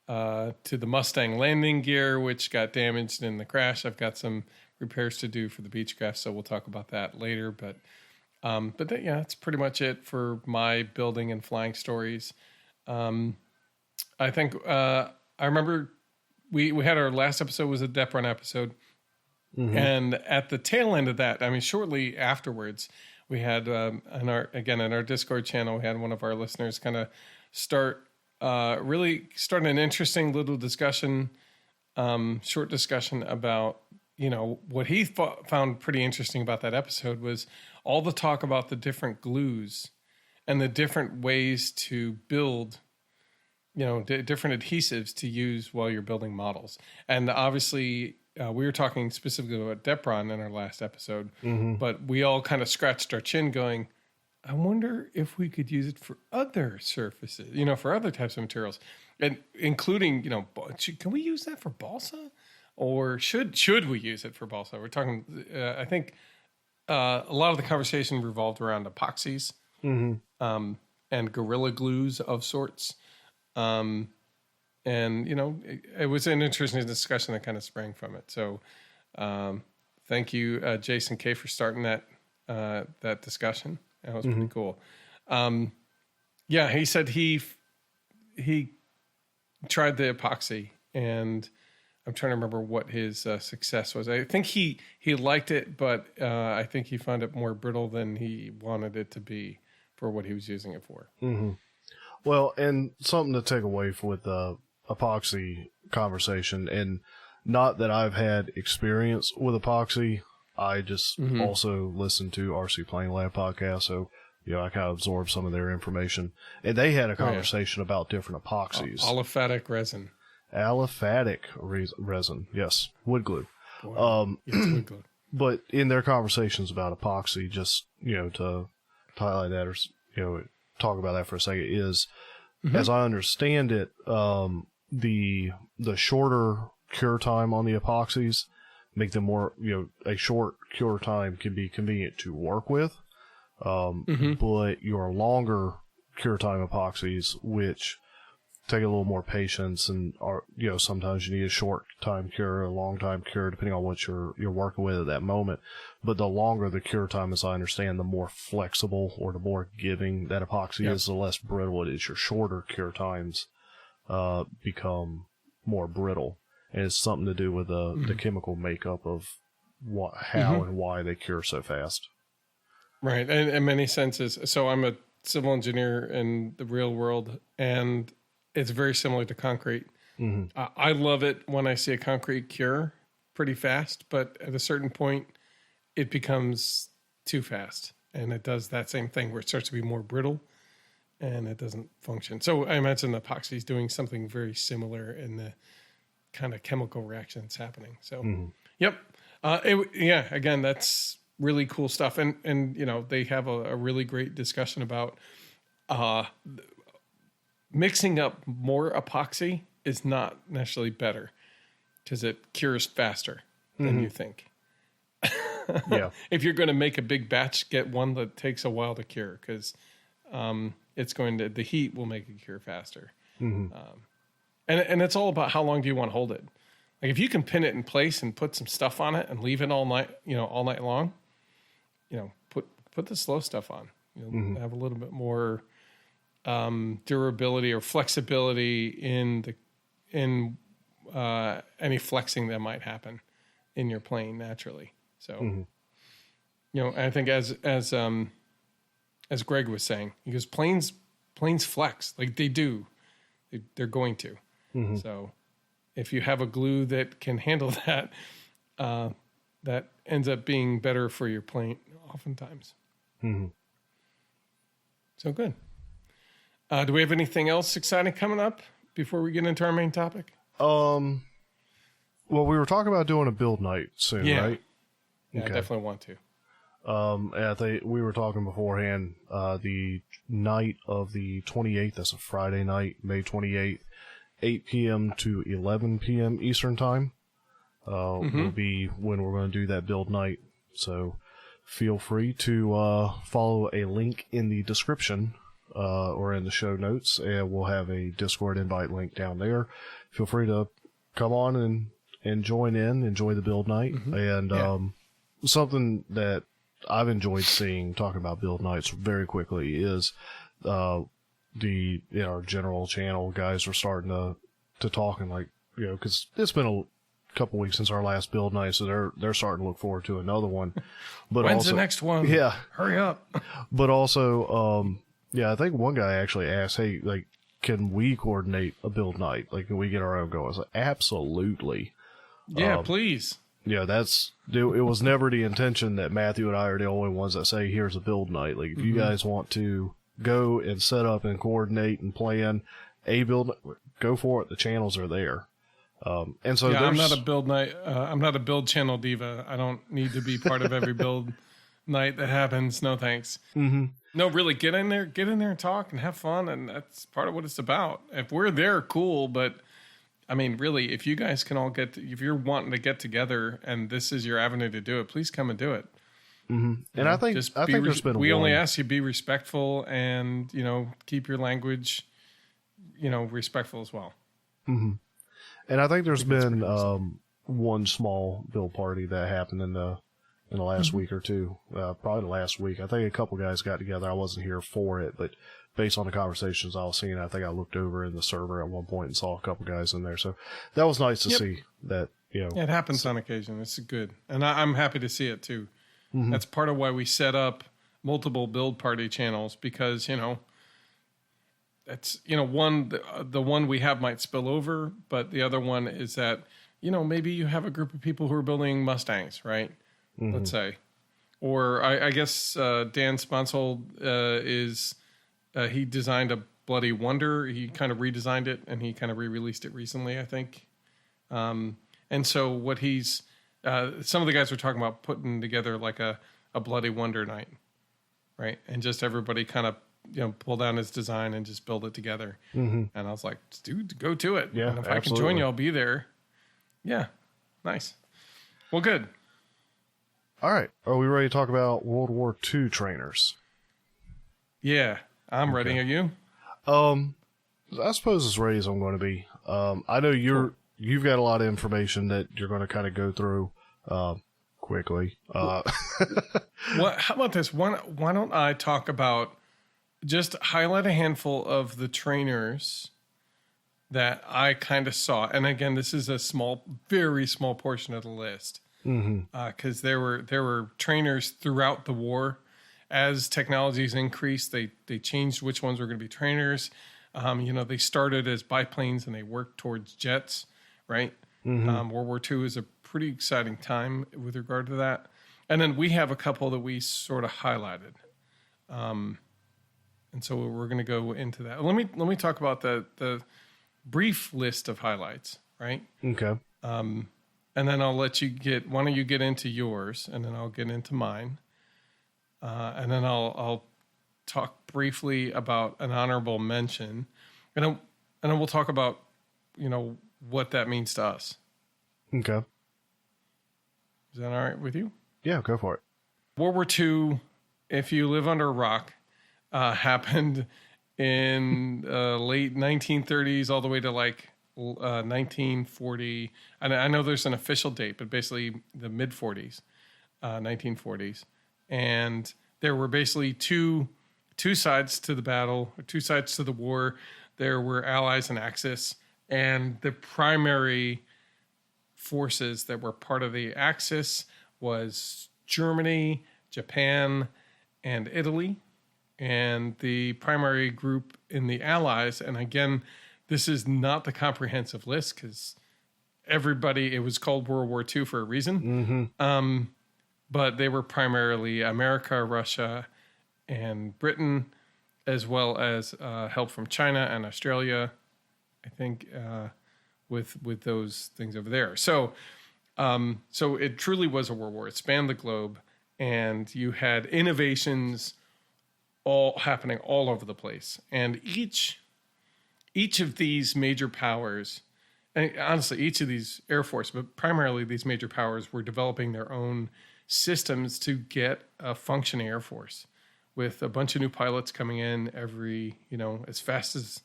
to the Mustang landing gear, which got damaged in the crash. I've got some repairs to do for the Beechcraft, so we'll talk about that later. But that's pretty much it for my building and flying stories. I think I remember we had our last episode was a Dep Run episode. Mm-hmm. And at the tail end of that, I mean, shortly afterwards, we had in our Discord channel, we had one of our listeners kind of start an interesting little discussion, short discussion about what he found pretty interesting about that episode was all the talk about the different glues and the different ways to build. Different adhesives to use while you're building models, and obviously. We were talking specifically about Dep Run in our last episode, but we all kind of scratched our chin going, I wonder if we could use it for other surfaces, for other types of materials, and including, can we use that for balsa, or should we use it for balsa? We're talking, I think a lot of the conversation revolved around epoxies and Gorilla Glues of sorts. And, it was an interesting discussion that kind of sprang from it. So thank you, Jason K., for starting that discussion. That was pretty cool. He said he tried the epoxy, and I'm trying to remember what his success was. I think he liked it, but I think he found it more brittle than he wanted it to be for what he was using it for. Mm-hmm. Well, and something to take away with the epoxy conversation, and not that I've had experience with epoxy. I just also listen to RC Plane Lab podcast, so I kind of absorb some of their information. And they had a conversation about different epoxies. Aliphatic resin. Aliphatic resin, yes, wood glue. It's wiggler. But in their conversations about epoxy, just, to highlight that or, talk about that for a second is, as I understand it, the shorter cure time on the epoxies make them more, a short cure time can be convenient to work with. But your longer cure time epoxies, which take a little more patience and are, sometimes you need a short time cure, a long time cure, depending on what you're working with at that moment. But the longer the cure time, as I understand, the more flexible or the more giving that epoxy is, the less brittle it is. Your shorter cure times become more brittle. And it's something to do with the chemical makeup of how and why they cure so fast. Right. And in many senses. So I'm a civil engineer in the real world, and it's very similar to concrete. I love it when I see a concrete cure pretty fast, but at a certain point, it becomes too fast. And it does that same thing where it starts to be more brittle and it doesn't function. So I imagine the epoxy is doing something very similar in the kind of chemical reactions happening. So, yep. Again, that's really cool stuff. And they have a really great discussion about mixing up more epoxy is not necessarily better because it cures faster than you think. If you're going to make a big batch, get one that takes a while to cure because the heat will make it cure faster. And it's all about how long do you want to hold it. Like if you can pin it in place and put some stuff on it and leave it all night long, put the slow stuff on. You'll have a little bit more durability or flexibility in any flexing that might happen in your plane naturally. So, I think as Greg was saying, because planes flex like they do, they're going to. So, if you have a glue that can handle that, that ends up being better for your plane oftentimes. So good. Do we have anything else exciting coming up before we get into our main topic? Well, we were talking about doing a build night soon, right? Yeah, okay. I definitely want to. And I think we were talking beforehand, the night of the 28th, that's a Friday night, May 28th, 8 p.m. to 11 p.m. Eastern Time, will be when we're going to do that build night. So feel free to follow a link in the description or in the show notes, and we'll have a Discord invite link down there. Feel free to come on and join in, enjoy the build night. And something that I've enjoyed seeing, talking about build nights very quickly, is our general channel guys are starting to talk and because it's been a couple weeks since our last build night, so they're starting to look forward to another one. But when's also, the next one? Yeah, hurry up. But also, I think one guy actually asked, "Hey, can we coordinate a build night? Can we get our own going?" I was like, "Absolutely." Yeah, please. Yeah, it was never the intention that Matthew and I are the only ones that say, "Here's a build night." If you guys want to go and set up and coordinate and plan a build, go for it. The channels are there. And so I'm not a build night. I'm not a build channel diva. I don't need to be part of every build night that happens. No, thanks. No, really, get in there and talk and have fun. And that's part of what it's about. If we're there, cool. But I mean, really, if you guys can all if you're wanting to get together and this is your avenue to do it, please come and do it. And I think there's been we only ask you be respectful and, keep your language, respectful as well. And I think there's been one small build party that happened in the last week or two, probably the last week. I think a couple guys got together. I wasn't here for it, but based on the conversations I was seeing, I think I looked over in the server at one point and saw a couple guys in there. So that was nice to see that, It happens on occasion. It's good. And I'm happy to see it too. That's part of why we set up multiple build party channels because, that's, the one we have might spill over, but the other one is that, maybe you have a group of people who are building Mustangs, right? Let's say. Or I guess Dan Sponsol he designed a Bloody Wonder. He kind of redesigned it and he kind of re-released it recently, I think. And so what he's some of the guys were talking about putting together like a Bloody Wonder night, right? And just everybody kind of, pull down his design and just build it together. Mm-hmm. And I was like, dude, go to it. Yeah, and if absolutely. I can join you, I'll be there. Yeah. Nice. Well, good. All right. Are we ready to talk about World War II trainers? Yeah, I'm ready. Are you? I suppose as ready as I'm going to be. I know you've got a lot of information that you're going to kind of go through quickly. How about this? Why don't I talk about, just highlight a handful of the trainers that I kind of saw. And again, this is a very small portion of the list. Because there were trainers throughout the war. As technologies increased, they changed which ones were going to be trainers. They started as biplanes and they worked towards jets, right? World War II is a pretty exciting time with regard to that. And then we have a couple that we sort of highlighted. And so we're going to go into that. Let me talk about the brief list of highlights, right? Okay. And then I'll let you why don't you get into yours, and then I'll get into mine. And then I'll talk briefly about an honorable mention, and then we'll talk about, what that means to us. Okay. Is that all right with you? Yeah, go for it. World War II, if you live under a rock, happened in late 1930s all the way to like 1940. And I know there's an official date, but basically the mid 40s, 1940s. And there were basically two sides to the battle, or two sides to the war. There were Allies and Axis, and the primary forces that were part of the Axis was Germany, Japan, and Italy. And the primary group in the Allies, and again, this is not the comprehensive list because it was called World War II for a reason. But they were primarily America, Russia, and Britain, as well as help from China and Australia, I think, with those things over there. So it truly was a world war. It spanned the globe, and you had innovations all happening all over the place. And each of these major powers, and honestly, each of these Air Force, but primarily these major powers, were developing their own systems to get a functioning Air Force with a bunch of new pilots coming in as fast as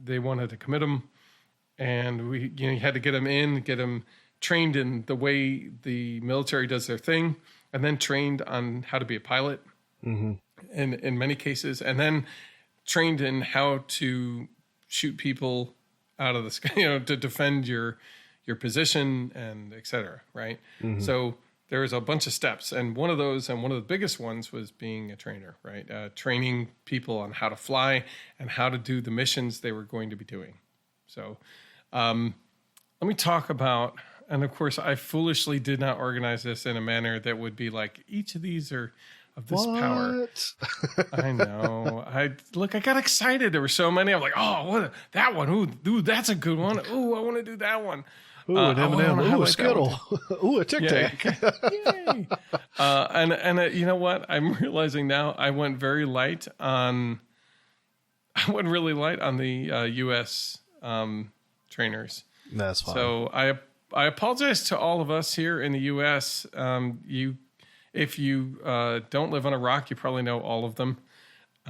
they wanted to commit them. And you had to get them trained in the way the military does their thing, and then trained on how to be a pilot in many cases, and then trained in how to shoot people out of the sky, to defend your position and et cetera, right? So there's a bunch of steps, and one of the biggest ones was being a trainer, right? Training people on how to fly and how to do the missions they were going to be doing. So let me talk about, and of course, I foolishly did not organize this in a manner that would be like, each of these are of this power. I know. I got excited. There were so many. I'm like, oh, that one. Ooh, that's a good one. Ooh, I want to do that one. Ooh, an M&M. Ooh, a Skittle. Ooh, a Tic Tac. Yay. And you know what? I'm realizing now I went really light on the U.S. Trainers. That's fine. So I apologize to all of us here in the U.S. If you don't live on a rock, you probably know all of them,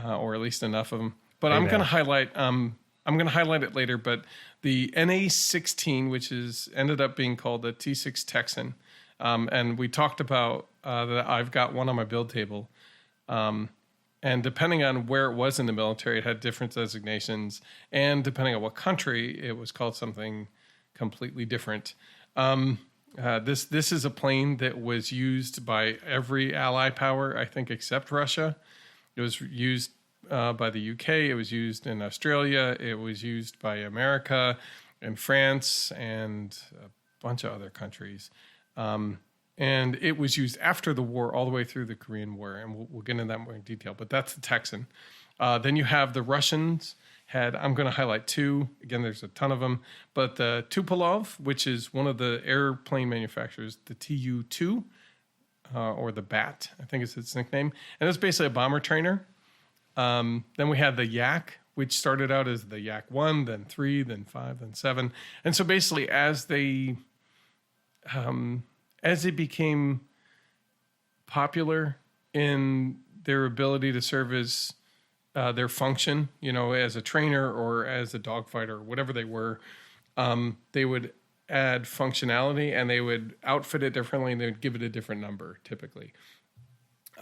or at least enough of them. But I'm going to highlight. I'm going to highlight it later. But the NA-16, which ended up being called the T6 Texan, and we talked about that. I've got one on my build table, and depending on where it was in the military, it had different designations, and depending on what country, it was called something completely different. This is a plane that was used by every ally power, I think, except Russia. It was used by the UK. It was used in Australia. It was used by America and France and a bunch of other countries. And it was used after the war all the way through the Korean War. And we'll get into that more in detail. But that's the Texan. Then you have the Russians I'm going to highlight two. Again, there's a ton of them. But the Tupolev, which is one of the airplane manufacturers, the Tu-2, or the Bat, I think is its nickname. And it's basically a bomber trainer. Then we had the Yak, which started out as the Yak 1, then 3, then 5, then 7. And so basically as they became popular in their ability to serve as their function, as a trainer or as a dogfighter or whatever they were, they would add functionality and they would outfit it differently and they would give it a different number typically.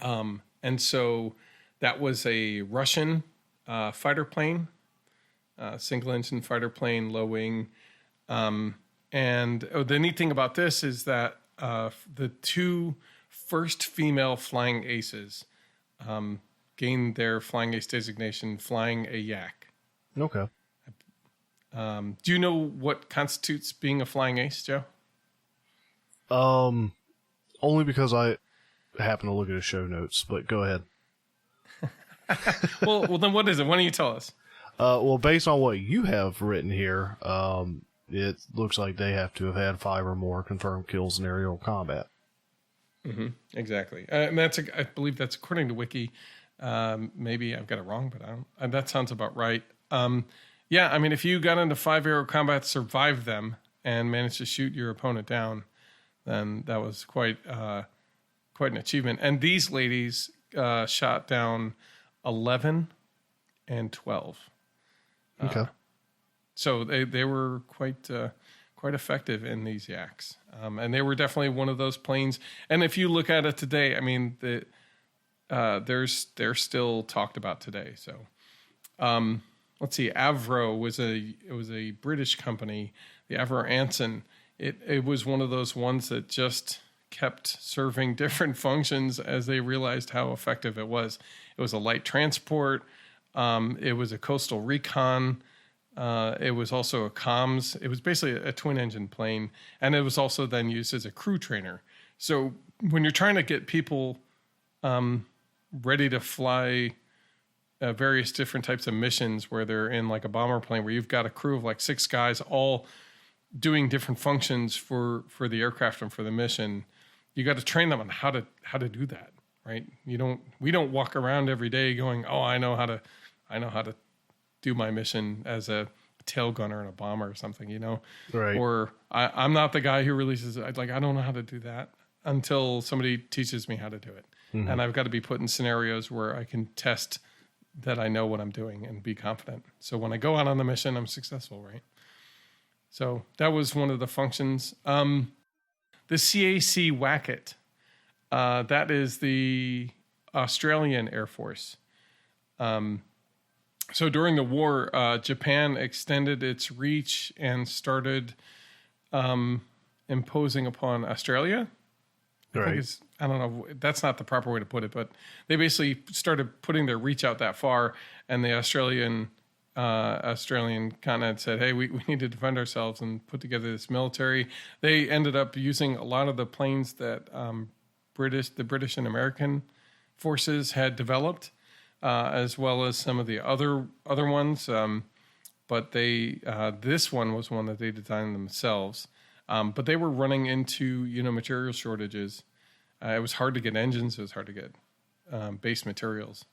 And so that was a Russian fighter plane, single engine fighter plane, low wing. And the neat thing about this is that the two first female flying aces gained their flying ace designation flying a Yak. Okay. Do you know what constitutes being a flying ace, Joe? Only because I happen to look at the show notes, but go ahead. well, then what is it? Why don't you tell us? Well, based on what you have written here, it looks like they have to have had 5 or more confirmed kills in aerial combat. Mm-hmm, exactly. And I believe that's according to Wiki. Maybe I've got it wrong, but that sounds about right. Yeah, I mean, if you got into 5 aerial combat, survived them, and managed to shoot your opponent down, then that was quite an achievement. And these ladies shot down 11 and 12. Okay. So they were quite effective in these Yaks, and they were definitely one of those planes. And if you look at it today, I mean, they're still talked about today. So let's see, Avro was a British company, the Avro Anson. It was one of those ones that just kept serving different functions as they realized how effective it was. It was a light transport. It was a coastal recon. It was also a comms. It was basically a twin engine plane. And it was also then used as a crew trainer. So when you're trying to get people ready to fly various different types of missions where they're in like a bomber plane where you've got a crew of like 6 guys all doing different functions for the aircraft and for the mission, you got to train them on how to do that, right? We don't walk around every day going, oh, I know how to do my mission as a tail gunner in a bomber or something, Right. Or I'm not the guy who releases I don't know how to do that until somebody teaches me how to do it. Mm-hmm. And I've got to be put in scenarios where I can test that I know what I'm doing and be confident. So when I go out on the mission, I'm successful, right? So that was one of the functions. The CAC Wacket, that is the Australian Air Force. So during the war, Japan extended its reach and started imposing upon Australia. Right. I don't know, that's not the proper way to put it, but they basically started putting their reach out that far, and the Australian continent said, hey, we need to defend ourselves and put together this military. They ended up using a lot of the planes that the British and American forces had developed, as well as some of the other ones. But this one was one that they designed themselves. But they were running into, material shortages. It was hard to get engines. It was hard to get base materials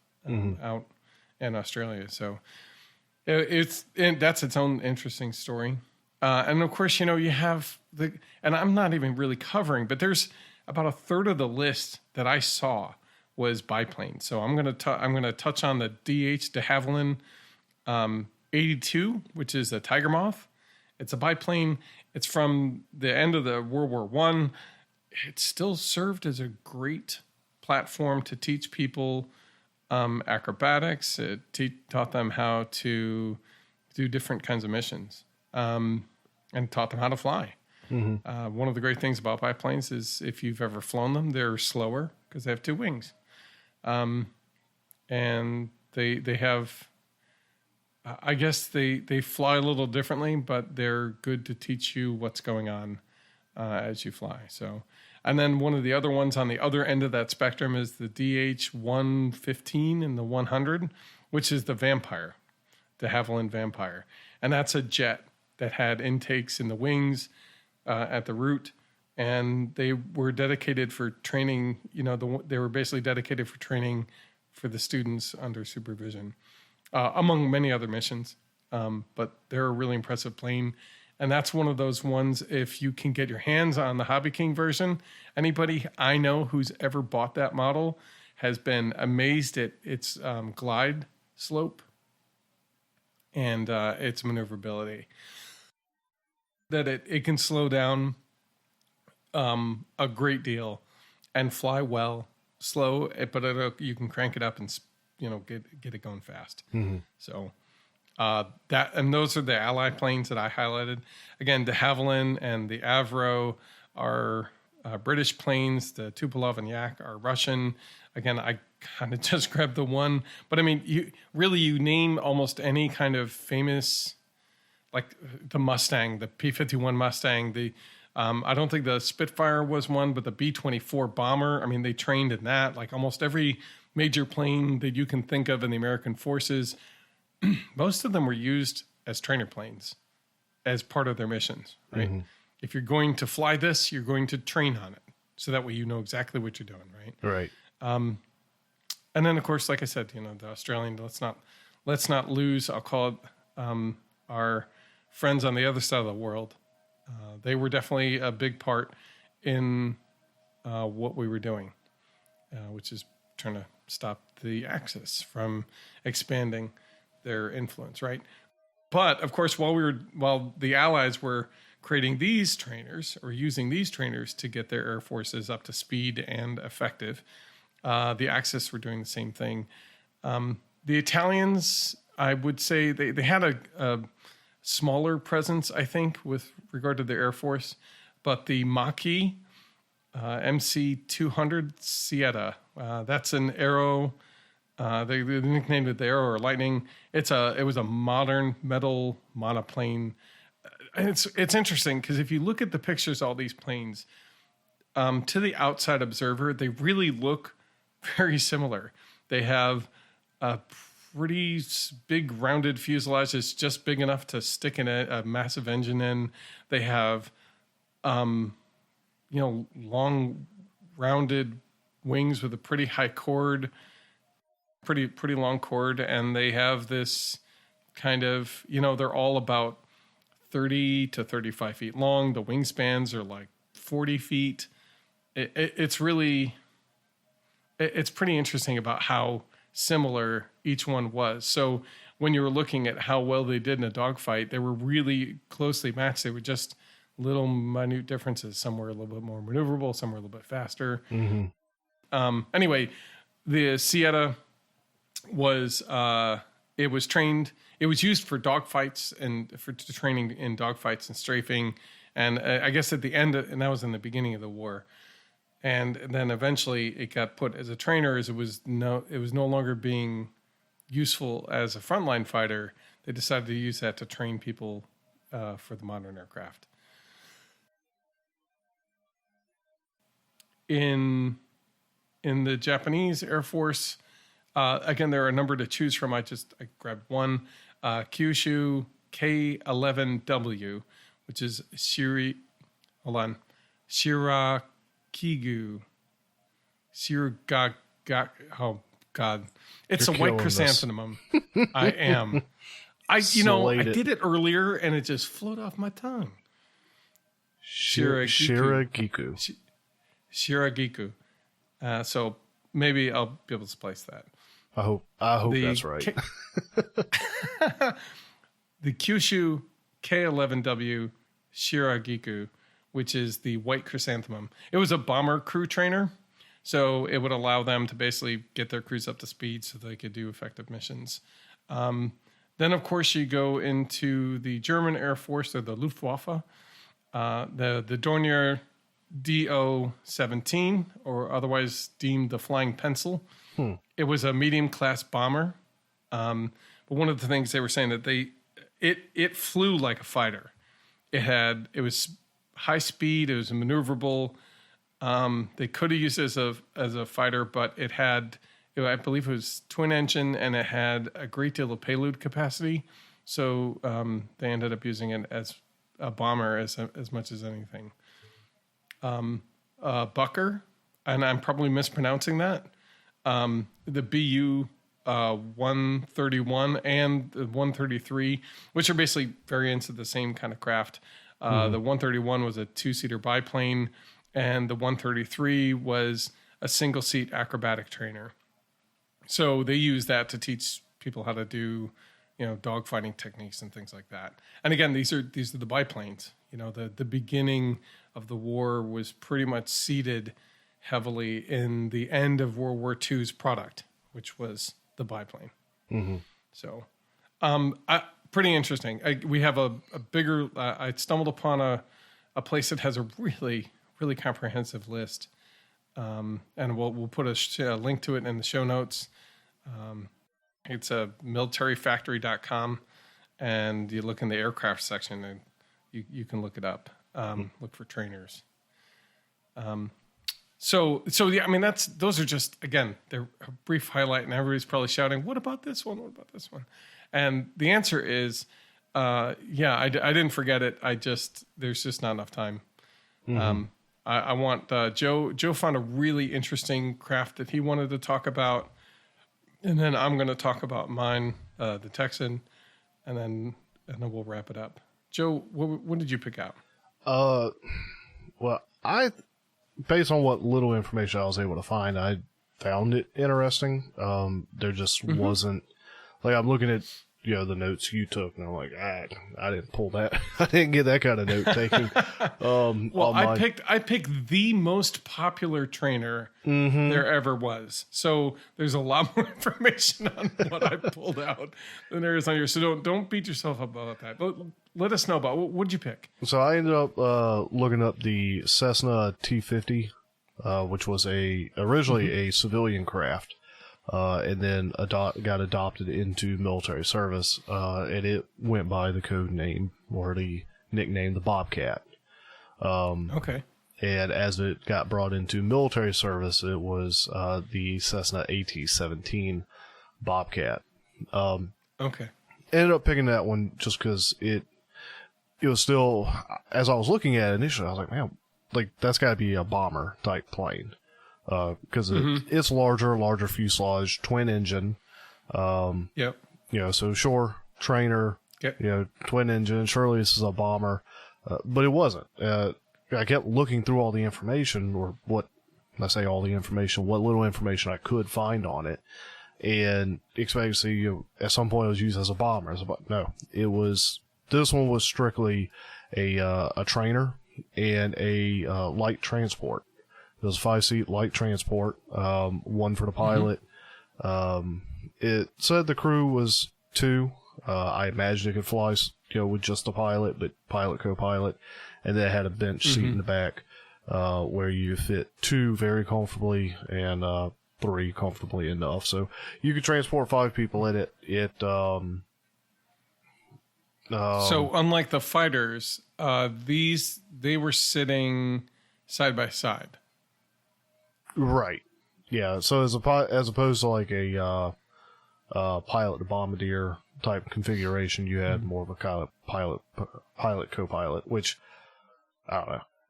out in Australia. So that's its own interesting story. And of course, you have and I'm not even really covering, but there's about a third of the list that I saw was biplane. So I'm going to touch on the DH.100 Havilland 82, which is a Tiger Moth. It's a biplane. It's from the end of the World War I. It still served as a great platform to teach people acrobatics. It taught them how to do different kinds of missions, and taught them how to fly. Mm-hmm. One of the great things about biplanes is if you've ever flown them, they're slower because they have 2 wings. And they have, I guess they fly a little differently, but they're good to teach you what's going on as you fly. So, and then one of the other ones on the other end of that spectrum is the DH-115 and the 100, which is the Vampire. de Havilland Vampire. And that's a jet that had intakes in the wings at the root. And they were dedicated for training, they were basically dedicated for training for the students under supervision, among many other missions. But they're a really impressive plane. And that's one of those ones, if you can get your hands on the Hobby King version, anybody I know who's ever bought that model has been amazed at its glide slope and its maneuverability. That it can slow down a great deal and fly well, slow, but you can crank it up and get it going fast. Mm-hmm. So those are the Ally planes that I highlighted. Again, de Havilland and the Avro are British planes. The Tupolev and Yak are Russian. Again, I kind of just grabbed the one, but I mean, you name almost any kind of famous, like the Mustang, the P-51 Mustang, I don't think the Spitfire was one, but the B-24 bomber, I mean, they trained in that. Like almost every major plane that you can think of in the American forces, most of them were used as trainer planes as part of their missions, right? Mm-hmm. If you're going to fly this, you're going to train on it. So that way you know exactly what you're doing, right? Right. And then, of course, like I said, the Australian, let's not lose, I'll call it, our friends on the other side of the world. They were definitely a big part in what we were doing, which is trying to stop the Axis from expanding their influence, right? But of course, while the Allies were creating these trainers or using these trainers to get their air forces up to speed and effective, the Axis were doing the same thing. The Italians, I would say, they had a smaller presence, I think, with regard to their Air Force, but the Mach-E MC-200 Sieta, that's an Aero. They nicknamed it the Aero or Lightning. It was a modern metal monoplane. It's interesting because if you look at the pictures of all these planes, to the outside observer, they really look very similar. They have a pretty big rounded fuselage that's just big enough to stick in a massive engine in. They have, long rounded wings with a pretty high chord, pretty long chord. And they have this kind of, they're all about 30 to 35 feet long. The wingspans are like 40 feet. It's pretty interesting about how similar each one was. So when you were looking at how well they did in a dogfight, they were really closely matched. They were just little minute differences. Some were a little bit more maneuverable, some were a little bit faster. Mm-hmm. Anyway, the Sieta was used for dogfights and for training in dogfights and strafing. And I guess at the end, and that was in the beginning of the war. And then eventually it got put as a trainer as it was no longer being useful as a frontline fighter. They decided to use that to train people for the modern aircraft. In the Japanese Air Force, again, there are a number to choose from. I grabbed one, Kyushu K-11W, which is Shirakigu. Oh God. It's a white chrysanthemum. I am. I did it earlier and it just flowed off my tongue. Shiragiku. Shiragiku. So maybe I'll be able to place that. I hope that's right. The Kyushu K-11W Shiragiku, which is the white chrysanthemum. It was a bomber crew trainer, so it would allow them to basically get their crews up to speed so they could do effective missions. Then, of course, you go into the German Air Force, or the Luftwaffe, the Dornier DO-17, or otherwise deemed the Flying Pencil. It was a medium-class bomber. But one of the things they were saying that it flew like a fighter. It was high speed. It was maneuverable. They could have used it as a fighter, but it I believe it was twin engine, and it had a great deal of payload capacity. So they ended up using it as a bomber as much as anything. Bucker, and I'm probably mispronouncing that. The BU 131 and the 133, which are basically variants of the same kind of craft. The 131 was a 2-seater biplane, and the 133 was a single-seat acrobatic trainer. So they use that to teach people how to do, dogfighting techniques and things like that. And again, these are the biplanes. The beginning of the war was pretty much seated heavily in the end of World War II's product, which was the biplane. So, pretty interesting. We have a bigger. I stumbled upon a place that has a really, really comprehensive list, and we'll put a link to it in the show notes. It's a militaryfactory.com, and you look in the aircraft section, and you can look it up. Look for trainers. So yeah, I mean, those are just, again, they're a brief highlight, and everybody's probably shouting, "What about this one? What about this one?" And the answer is, I didn't forget it. There's just not enough time. I want Joe found a really interesting craft that he wanted to talk about, and then I'm going to talk about mine, the Texan, and then we'll wrap it up. Joe, what did you pick out? Well, based on what little information I was able to find, I found it interesting. There just wasn't, like, I'm looking at, the notes you took, and I'm like, I didn't pull that. I didn't get that kind of note taking. Well, I picked the most popular trainer there ever was. So there's a lot more information on what I pulled out than there is on yours. So don't beat yourself up about that. But let us know about what did you pick? So I ended up looking up the Cessna T50, which was originally a civilian craft. And then got adopted into military service, and it went by the code name or the nickname, the Bobcat. Okay. And as it got brought into military service, it was the Cessna AT-17 Bobcat. Okay. Ended up picking that one just because it was still, as I was looking at it initially, I was like, man, like that's got to be a bomber type plane. Because it's larger fuselage, twin engine. Yep. So sure, trainer, twin engine. Surely this is a bomber. But it wasn't. I kept looking through all the information, or what I say all the information, what little information I could find on it. And expecting to see, at some point it was used as a bomber. No, this one was strictly a trainer and a light transport. It was a 5-seat light transport, one for the pilot. It said the crew was 2. I imagined it could fly, with just the pilot, but pilot, co-pilot. And then it had a bench seat in the back, where you fit 2 very comfortably and 3 comfortably enough. So you could transport 5 people in it. So unlike the fighters, they were sitting side by side. Right. Yeah. So as opposed to like a pilot to bombardier type configuration, you had more of a kind of pilot co-pilot, which I don't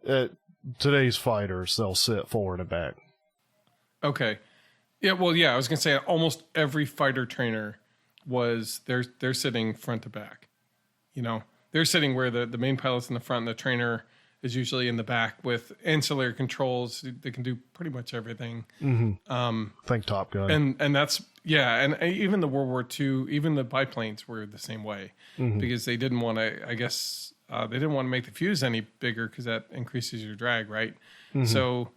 know. Today's fighters, they'll sit forward and back. Okay. Yeah. Well, yeah. I was gonna say almost every fighter trainer they're sitting front to back. They're sitting where the main pilot's in the front, and the trainer is usually in the back with ancillary controls. They can do pretty much everything. Think Top Gun. And that's, and even the World War II, even the biplanes were the same way because they didn't want to, they didn't want to make the fuse any bigger because that increases your drag, right? So,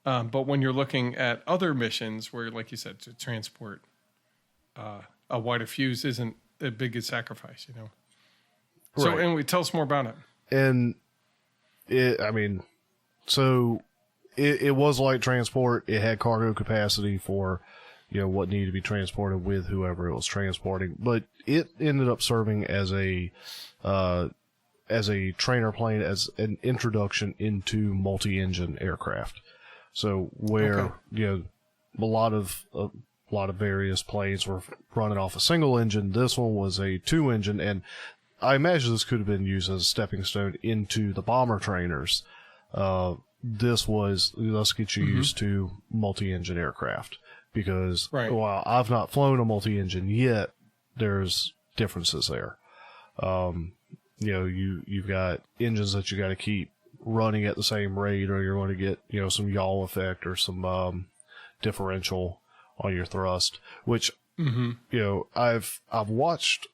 but when you're looking at other missions where, like you said, to transport a wider fuse isn't a big sacrifice, So, right. anyway, tell us more about it. And it was light transport. It had cargo capacity for, what needed to be transported with whoever it was transporting. But it ended up serving as a trainer plane, as an introduction into multi-engine aircraft. So where, a lot of a lot of various planes were running off a single engine. This one was a 2-engine, and I imagine this could have been used as a stepping stone into the bomber trainers. This was, let's get you used to multi-engine aircraft, because while I've not flown a multi-engine yet, there's differences there. You've got engines that you got to keep running at the same rate, or you're going to get, some yaw effect or some differential on your thrust, which, I've watched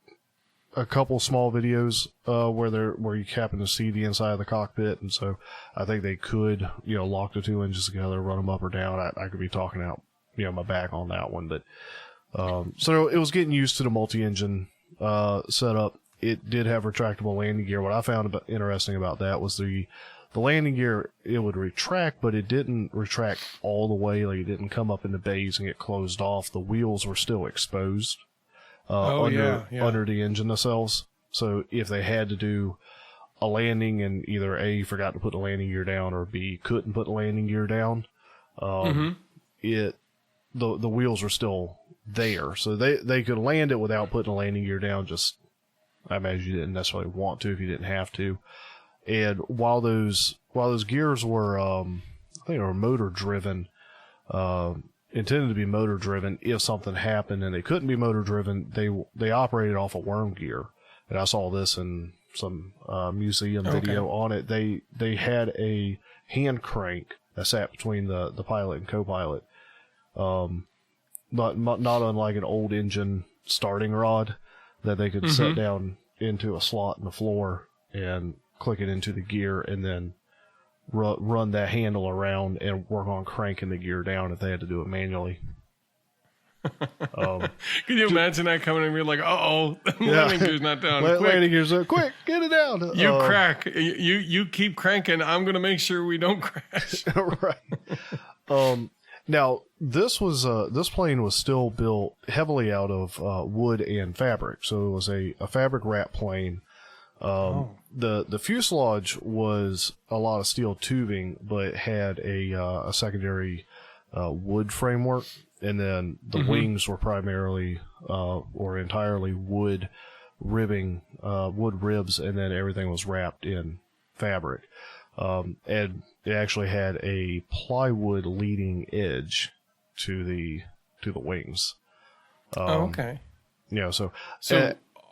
a couple small videos where you happen to see the inside of the cockpit, and so I think they could lock the 2 engines together, run them up or down. I could be talking out my back on that one, but so it was getting used to the multi-engine setup. It did have retractable landing gear. What I found interesting about that was the landing gear, it would retract, but it didn't retract all the way. Like, it didn't come up in the bays and get closed off. The wheels were still exposed under the engine nacelles. So if they had to do a landing and either A, forgot to put the landing gear down, or B, couldn't put the landing gear down, the wheels were still there. So they could land it without putting the landing gear down. Just, I imagine you didn't necessarily want to if you didn't have to. And while those gears were, I think they were motor driven, intended to be motor driven. If something happened and they couldn't be motor driven, they operated off a worm gear. And I saw this in some museum video on it. They had a hand crank that sat between the pilot and co-pilot, not unlike an old engine starting rod that they could set down into a slot in the floor and click it into the gear, and then run that handle around and work on cranking the gear down if they had to do it manually. Can you imagine that coming and you're like, the landing gear's not down. Landing gear's quick, get it down. You crack. You keep cranking. I'm going to make sure we don't crash. Right. Now, this plane was still built heavily out of wood and fabric. So it was a fabric wrap plane. The fuselage was a lot of steel tubing, but had a secondary wood framework, and then the wings were primarily or entirely wood ribbing, wood ribs, and then everything was wrapped in fabric. And it actually had a plywood leading edge to the wings. So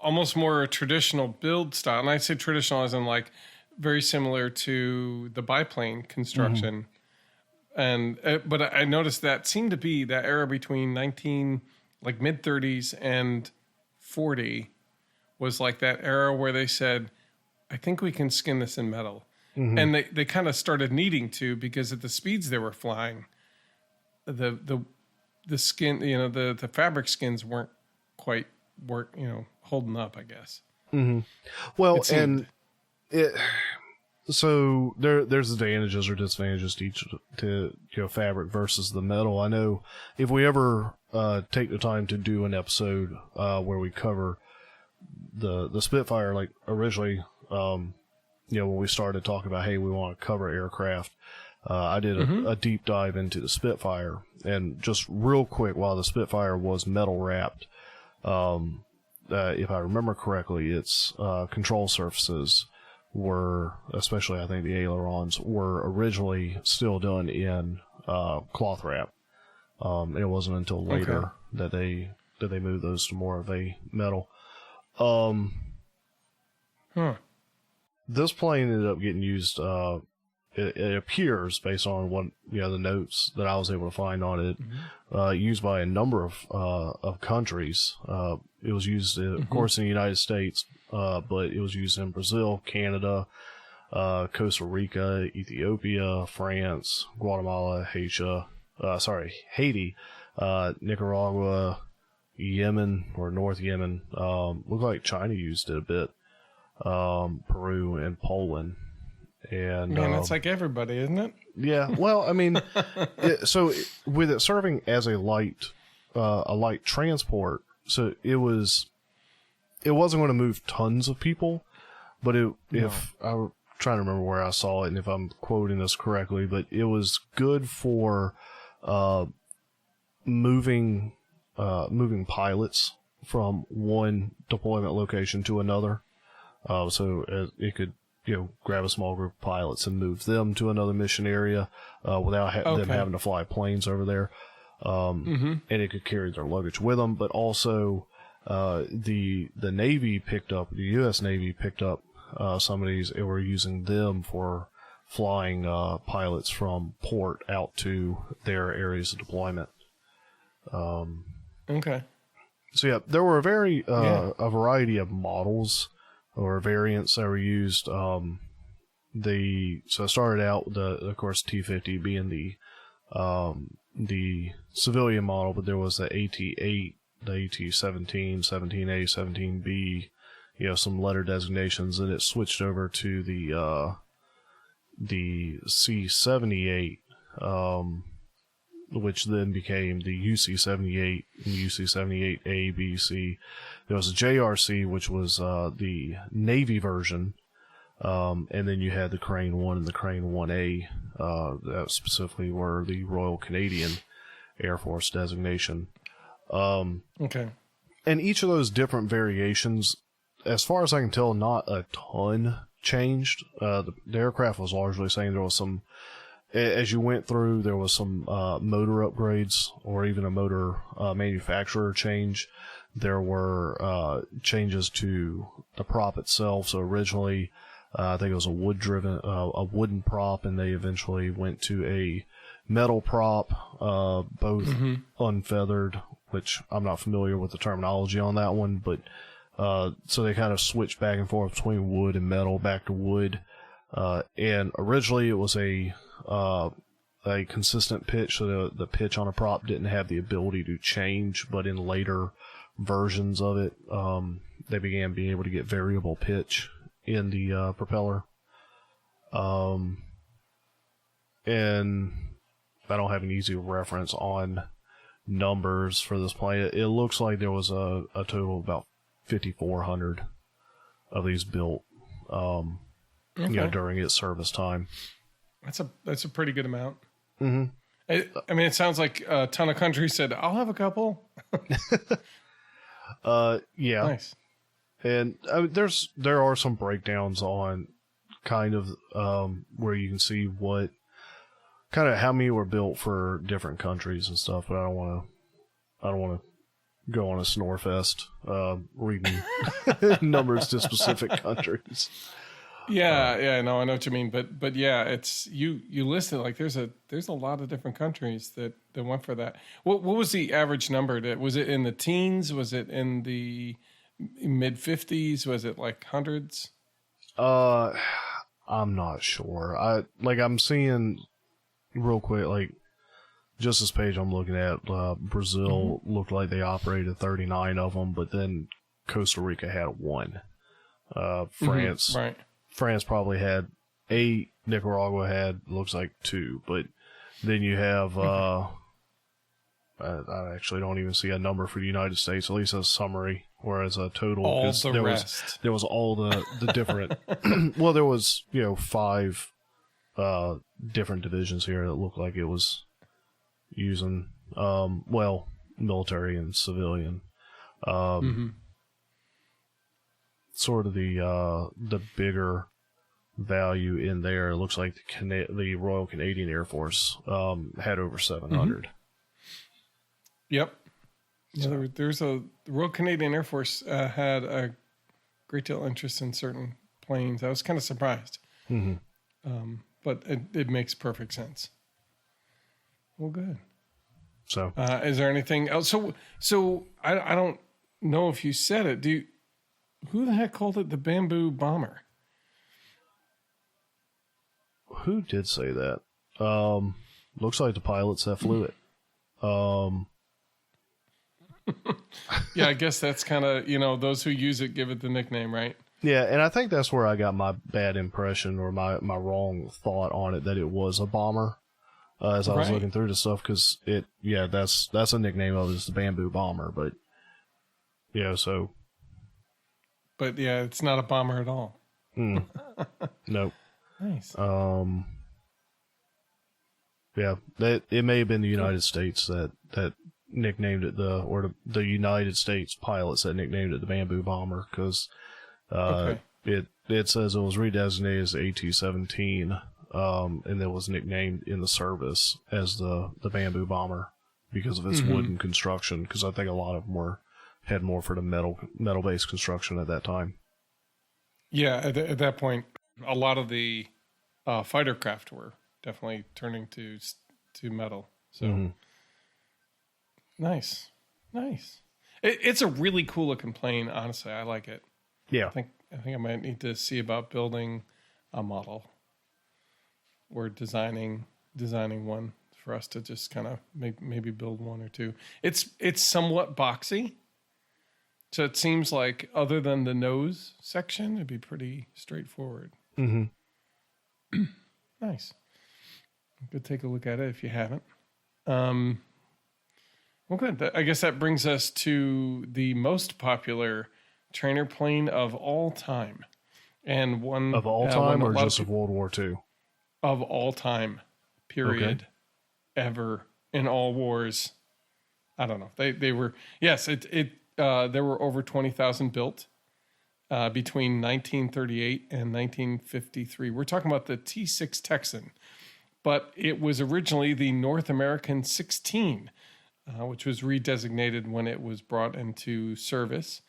almost more a traditional build style. And I say traditional as in like very similar to the biplane construction. But I noticed that seemed to be that era between mid 30s and 40 was like that era where they said, I think we can skin this in metal. And they kind of started needing to, because at the speeds they were flying, the skin, the fabric skins weren't quite holding up, I guess. Well, so there's advantages or disadvantages to fabric versus the metal. I know if we ever take the time to do an episode where we cover the Spitfire, like originally, when we started talking about, hey, we want to cover aircraft, I did a deep dive into the Spitfire, and just real quick, while the Spitfire was metal wrapped, if I remember correctly, its control surfaces were, especially I think the ailerons, were originally still done in cloth wrap. It wasn't until later that they moved those to more of a metal. This plane ended up getting used. It appears, based on what the notes that I was able to find on it, used by a number of countries. It was used, of course, in the United States, but it was used in Brazil, Canada, Costa Rica, Ethiopia, France, Guatemala, Haiti, Nicaragua, Yemen, or North Yemen. Looked like China used it a bit. Peru and Poland. And it's like everybody, isn't it? Yeah. Well, I mean, so with it serving as a light transport, so it wasn't going to move tons of people, but if I'm trying to remember where I saw it and if I'm quoting this correctly, but it was good for moving moving pilots from one deployment location to another. So it could, grab a small group of pilots and move them to another mission area without them having to fly planes over there. And it could carry their luggage with them. But also, the Navy picked up, the U.S. Navy picked up some of these, and were using them for flying pilots from port out to their areas of deployment. Okay. So yeah, there were a variety of models or variants that were used. So it started out of course T-50 being the civilian model, but there was the AT-8, the AT-17, 17A, 17B, some letter designations, and it switched over to the C-78, which then became the UC-78 and UC-78A, B, C. There was a JRC, which was the Navy version, and then you had the Crane 1 and the Crane 1A, that specifically were the Royal Canadian Air Force designation. Okay. And each of those different variations, as far as I can tell, not a ton changed. The aircraft was largely saying there was some, as you went through, there was some motor upgrades or even a motor manufacturer change. There were changes to the prop itself. So originally, I think it was a wooden prop, and they eventually went to a metal prop, both unfeathered, which I'm not familiar with the terminology on that one, but so they kind of switched back and forth between wood and metal, back to wood. And originally it was a consistent pitch, so the pitch on a prop didn't have the ability to change, but in later versions of it, they began being able to get variable pitch in the propeller. And I don't have an easy reference on numbers for this plane. It looks like there was a total of about 5,400 of these built, during its service time. That's a pretty good amount. Mm-hmm. I mean, it sounds like a ton of countries said, "I'll have a couple." Yeah. Nice. And there are some breakdowns on kind of where you can see what kind of how many were built for different countries and stuff, but I don't want to go on a snore fest reading numbers to specific countries. Yeah, no, I know what you mean, but yeah, it's you listed like there's a lot of different countries that went for that. What was the average number? Was it in the teens? Was it in the mid 50s? Was it like hundreds? I'm not sure. I'm seeing real quick, like just this page I'm looking at, Brazil looked like they operated 39 of them, but then Costa Rica had one. France, right. France probably had 8. Nicaragua had, looks like 2. But then you have, I actually don't even see a number for the United States, at least a summary, whereas a total. All the rest. There was all the different, well, there was, 5 different divisions here that looked like it was using, military and civilian. Sort of the bigger value in there. It looks like the Royal Canadian Air Force had over 700. Yep. Yeah, there's the Royal Canadian Air Force had a great deal of interest in certain planes. I was kind of surprised, but it makes perfect sense. Well, good. So, is there anything else? So I don't know if you said it. Who the heck called it the bamboo bomber? Who did say that? Looks like the pilots that flew it. Yeah, I guess that's kind of, those who use it give it the nickname, right? Yeah, and I think that's where I got my bad impression or my wrong thought on it, that it was a bomber as I was looking through the stuff, because that's a nickname of it, is the bamboo bomber, but so. But yeah, it's not a bomber at all. Nope. Nice. Yeah, it may have been the United States that nicknamed it the United States pilots that nicknamed it the Bamboo Bomber because it says it was redesignated as AT-17 and it was nicknamed in the service as the Bamboo Bomber because of its wooden construction, because I think a lot of them had more for the metal-based construction at that time. Yeah, at that point, a lot of the fighter craft were definitely turning to metal. So nice. It's a really cool looking plane. Honestly, I like it. Yeah, I think I might need to see about building a model or designing one for us to just kind of maybe build one or two. It's somewhat boxy. So it seems like other than the nose section, it'd be pretty straightforward. Mm-hmm. Nice. Go take a look at it if you haven't. Well, good. I guess that brings us to the most popular trainer plane of all time. And one of all time or just of World War II? Of all time, period. Okay. Ever, in all wars. I don't know. They were, yes, there were over 20,000 built between 1938 and 1953. We're talking about the T6 Texan, but it was originally the North American 16, which was redesignated when it was brought into service,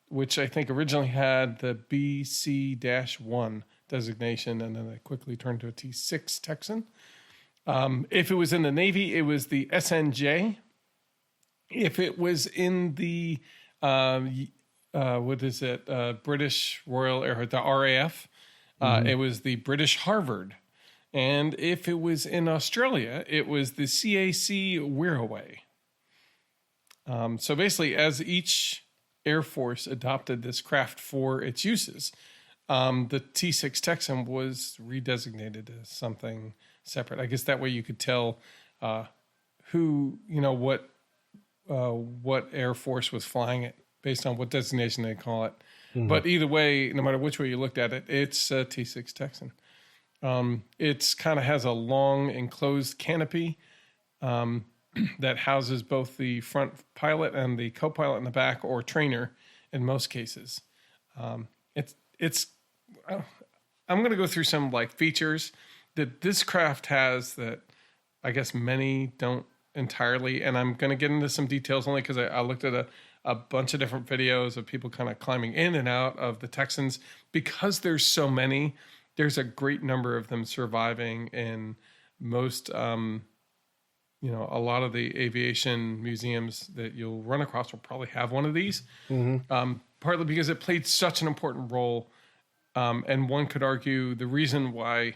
which I think originally had the BC-1 designation, and then it quickly turned to a T6 Texan. If it was in the Navy, it was the SNJ. If it was in the British Royal Air, the RAF, it was the British Harvard, and if it was in Australia, it was the CAC Wirraway. So basically, as each Air Force adopted this craft for its uses, the T6 Texan was redesignated as something separate. I guess that way you could tell what Air Force was flying it based on what designation they call it. Mm-hmm. But either way, no matter which way you looked at it, it's a T6 Texan. It's kind of has a long enclosed canopy that houses both the front pilot and the co-pilot in the back, or trainer in most cases. I'm going to go through some features that this craft has that I guess many don't entirely, and I'm going to get into some details only because I looked at a bunch of different videos of people kind of climbing in and out of the Texans. Because there's so many, there's a great number of them surviving in most, a lot of the aviation museums that you'll run across will probably have one of these, partly because it played such an important role. And one could argue the reason why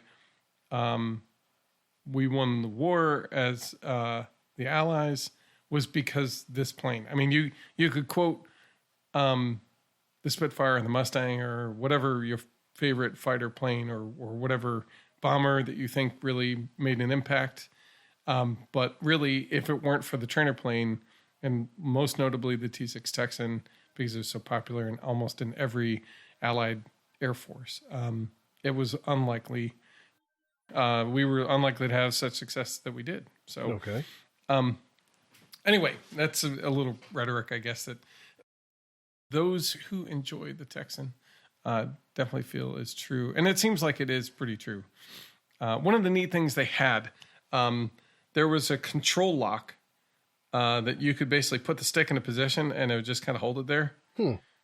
we won the war as the Allies was because this plane. I mean, you could quote the Spitfire and the Mustang or whatever your favorite fighter plane or whatever bomber that you think really made an impact. But really, if it weren't for the trainer plane, and most notably the T6 Texan, because it was so popular in almost in every Allied Air Force, it was unlikely. We were unlikely to have such success that we did. So, okay. Anyway, that's a little rhetoric, I guess, that those who enjoy the Texan definitely feel is true. And it seems like it is pretty true. One of the neat things they had, there was a control lock that you could basically put the stick in a position and it would just kind of hold it there.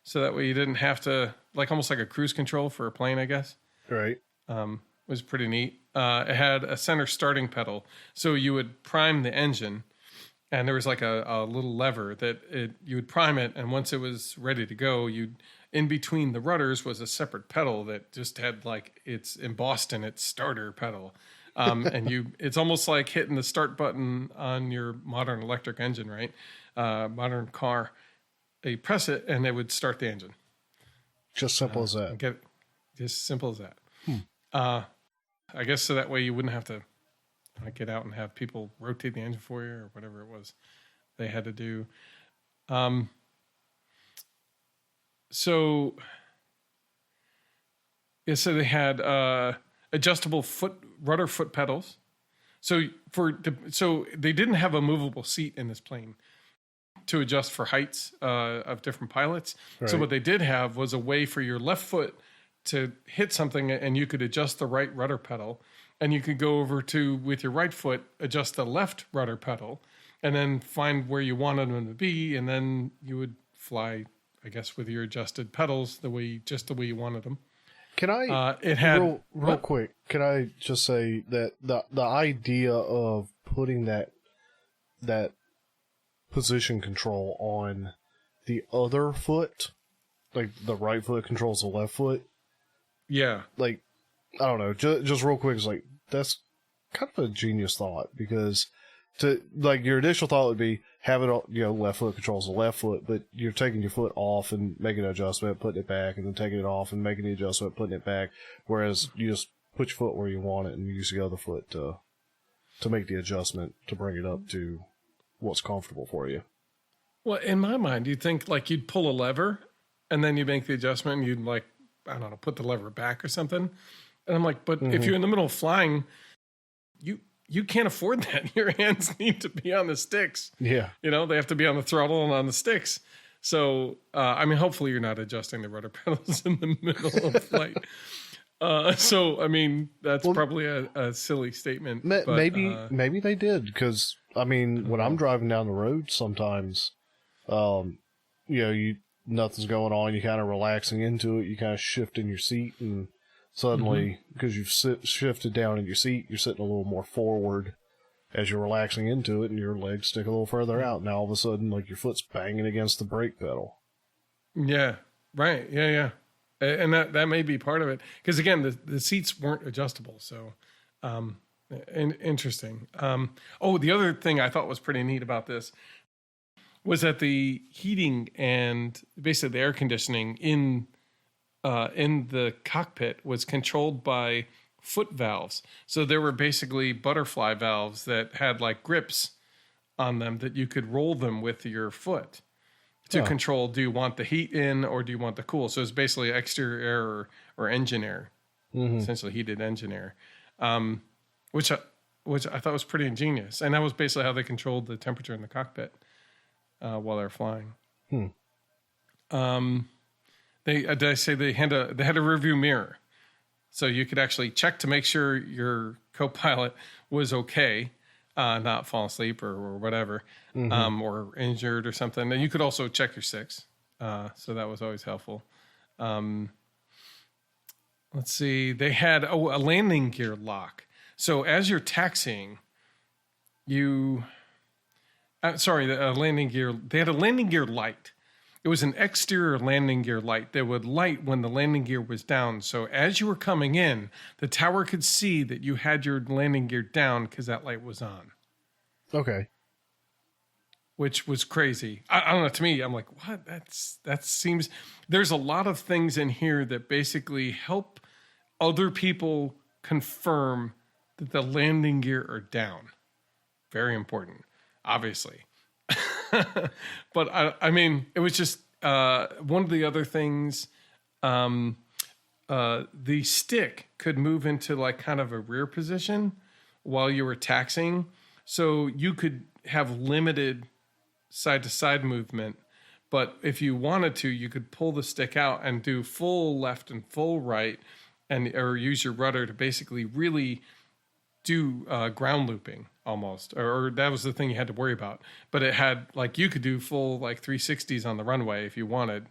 So that way you didn't have to, almost like a cruise control for a plane, I guess. Right. It was pretty neat. It had a center starting pedal. So you would prime the engine, and there was a little lever that you would prime it, and once it was ready to go, in between the rudders was a separate pedal that just had it's embossed in its starter pedal. And it's almost like hitting the start button on your modern electric engine, right? Modern car. You press it and it would start the engine. Just simple as that. Just simple as that. I guess so that way you wouldn't have to get out and have people rotate the engine for you or whatever it was they had to do. So they had adjustable rudder foot pedals. So so they didn't have a movable seat in this plane to adjust for heights of different pilots. Right. So what they did have was a way for your left foot to hit something, and you could adjust the right rudder pedal, and you could go over to, with your right foot, adjust the left rudder pedal, and then find where you wanted them to be, and then you would fly, I guess, with your adjusted pedals the way you wanted them. Can I it had real quick? Can I just say that the idea of putting that position control on the other foot, like the right foot controls the left foot. Yeah. Like, I don't know. Just real quick, it's like that's kind of a genius thought, because your initial thought would be have it, left foot controls the left foot, but you're taking your foot off and making an adjustment, putting it back, and then taking it off and making the adjustment, putting it back. Whereas you just put your foot where you want it and you use the other foot to make the adjustment to bring it up to what's comfortable for you. Well, in my mind, you'd think like you'd pull a lever and then you make the adjustment and you'd put the lever back or something. And I'm like, but if you're in the middle of flying, you can't afford that. Your hands need to be on the sticks. Yeah. They have to be on the throttle and on the sticks. So, hopefully you're not adjusting the rudder pedals in the middle of flight. That's probably a silly statement. Maybe they did, because, when I'm driving down the road sometimes, nothing's going on, you kind of relaxing into it, you kind of shift in your seat, and suddenly, because you've shifted down in your seat, you're sitting a little more forward as you're relaxing into it, and your legs stick a little further out. Now all of a sudden, your foot's banging against the brake pedal. Yeah, right. Yeah. And that may be part of it. Because again, the seats weren't adjustable. So interesting. The other thing I thought was pretty neat about this was that the heating and basically the air conditioning in the cockpit was controlled by foot valves. So there were basically butterfly valves that had grips on them that you could roll them with your foot to control, do you want the heat in or do you want the cool? So it's basically exterior air or engine air, essentially heated engine air, which I thought was pretty ingenious. And that was basically how they controlled the temperature in the cockpit while they're flying. Did I say they had a rear view mirror, so you could actually check to make sure your co-pilot was okay, not fall asleep or whatever, or injured or something. And you could also check your sticks, so that was always helpful. Let's see, they had a landing gear lock. So as you're taxiing, the landing gear. They had a landing gear light. It was an exterior landing gear light that would light when the landing gear was down. So as you were coming in, the tower could see that you had your landing gear down because that light was on. Okay. Which was crazy. I don't know. To me, I'm like, what? That seems. There's a lot of things in here that basically help other people confirm that the landing gear are down. Very important, obviously. But it was just one of the other things. The stick could move into kind of a rear position while you were taxiing, so you could have limited side to side movement. But if you wanted to, you could pull the stick out and do full left and full right, or use your rudder to basically really do ground looping almost, or that was the thing you had to worry about. But it had you could do full 360s on the runway if you wanted,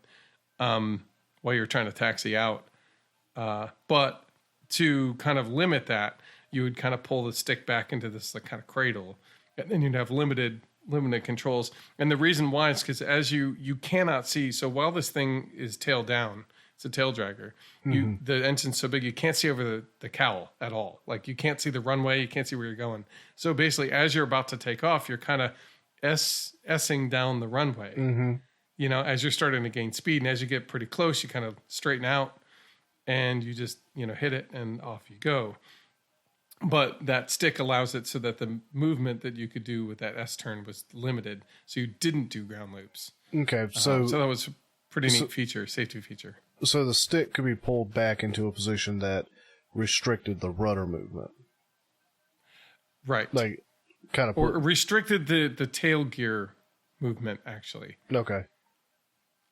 while you're trying to taxi out. But to kind of limit that, you would kind of pull the stick back into this kind of cradle, and then you'd have limited controls. And the reason why is because as you cannot see. So while this thing is tail down, it's a tail dragger. The engine's so big you can't see over the cowl at all. You can't see the runway, you can't see where you're going. So basically, as you're about to take off, you're kind of S-ing down the runway. As you're starting to gain speed, and as you get pretty close, you kind of straighten out, and you just hit it, and off you go. But that stick allows it so that the movement that you could do with that S turn was limited, so you didn't do ground loops. Okay, so that was a pretty neat safety feature. So the stick could be pulled back into a position that restricted the rudder movement. Right. Like, kind of... Or restricted the tail gear movement, actually. Okay.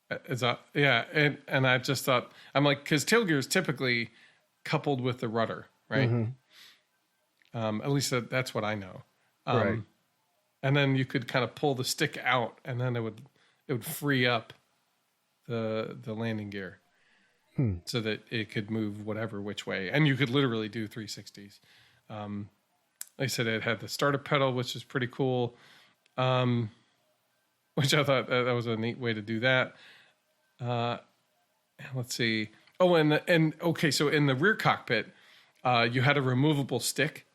And I just thought, I'm like, because tail gear is typically coupled with the rudder, right? At least that's what I know. Right. And then you could kind of pull the stick out, and then it would free up the landing gear, so that it could move whatever which way, and you could literally do 360s. Like I said, it had the starter pedal, which is pretty cool. Which I thought that was a neat way to do that. Let's see. Oh, okay, so in the rear cockpit, you had a removable stick.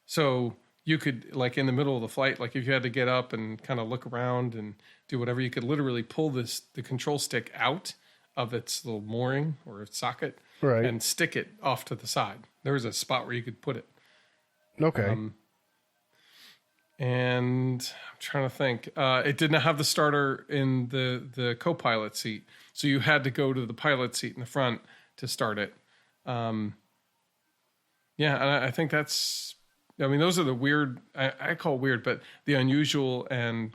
So you could, like in the middle of the flight, like if you had to get up and kind of look around and do whatever, you could literally pull the control stick out of its little mooring or its socket, right, and stick it off to the side. There was a spot where you could put it. Okay. And I'm trying to think. It didn't have the starter in the co-pilot seat, so you had to go to the pilot seat in the front to start it. And I think that's... I mean, those are the weird... I call weird, but the unusual and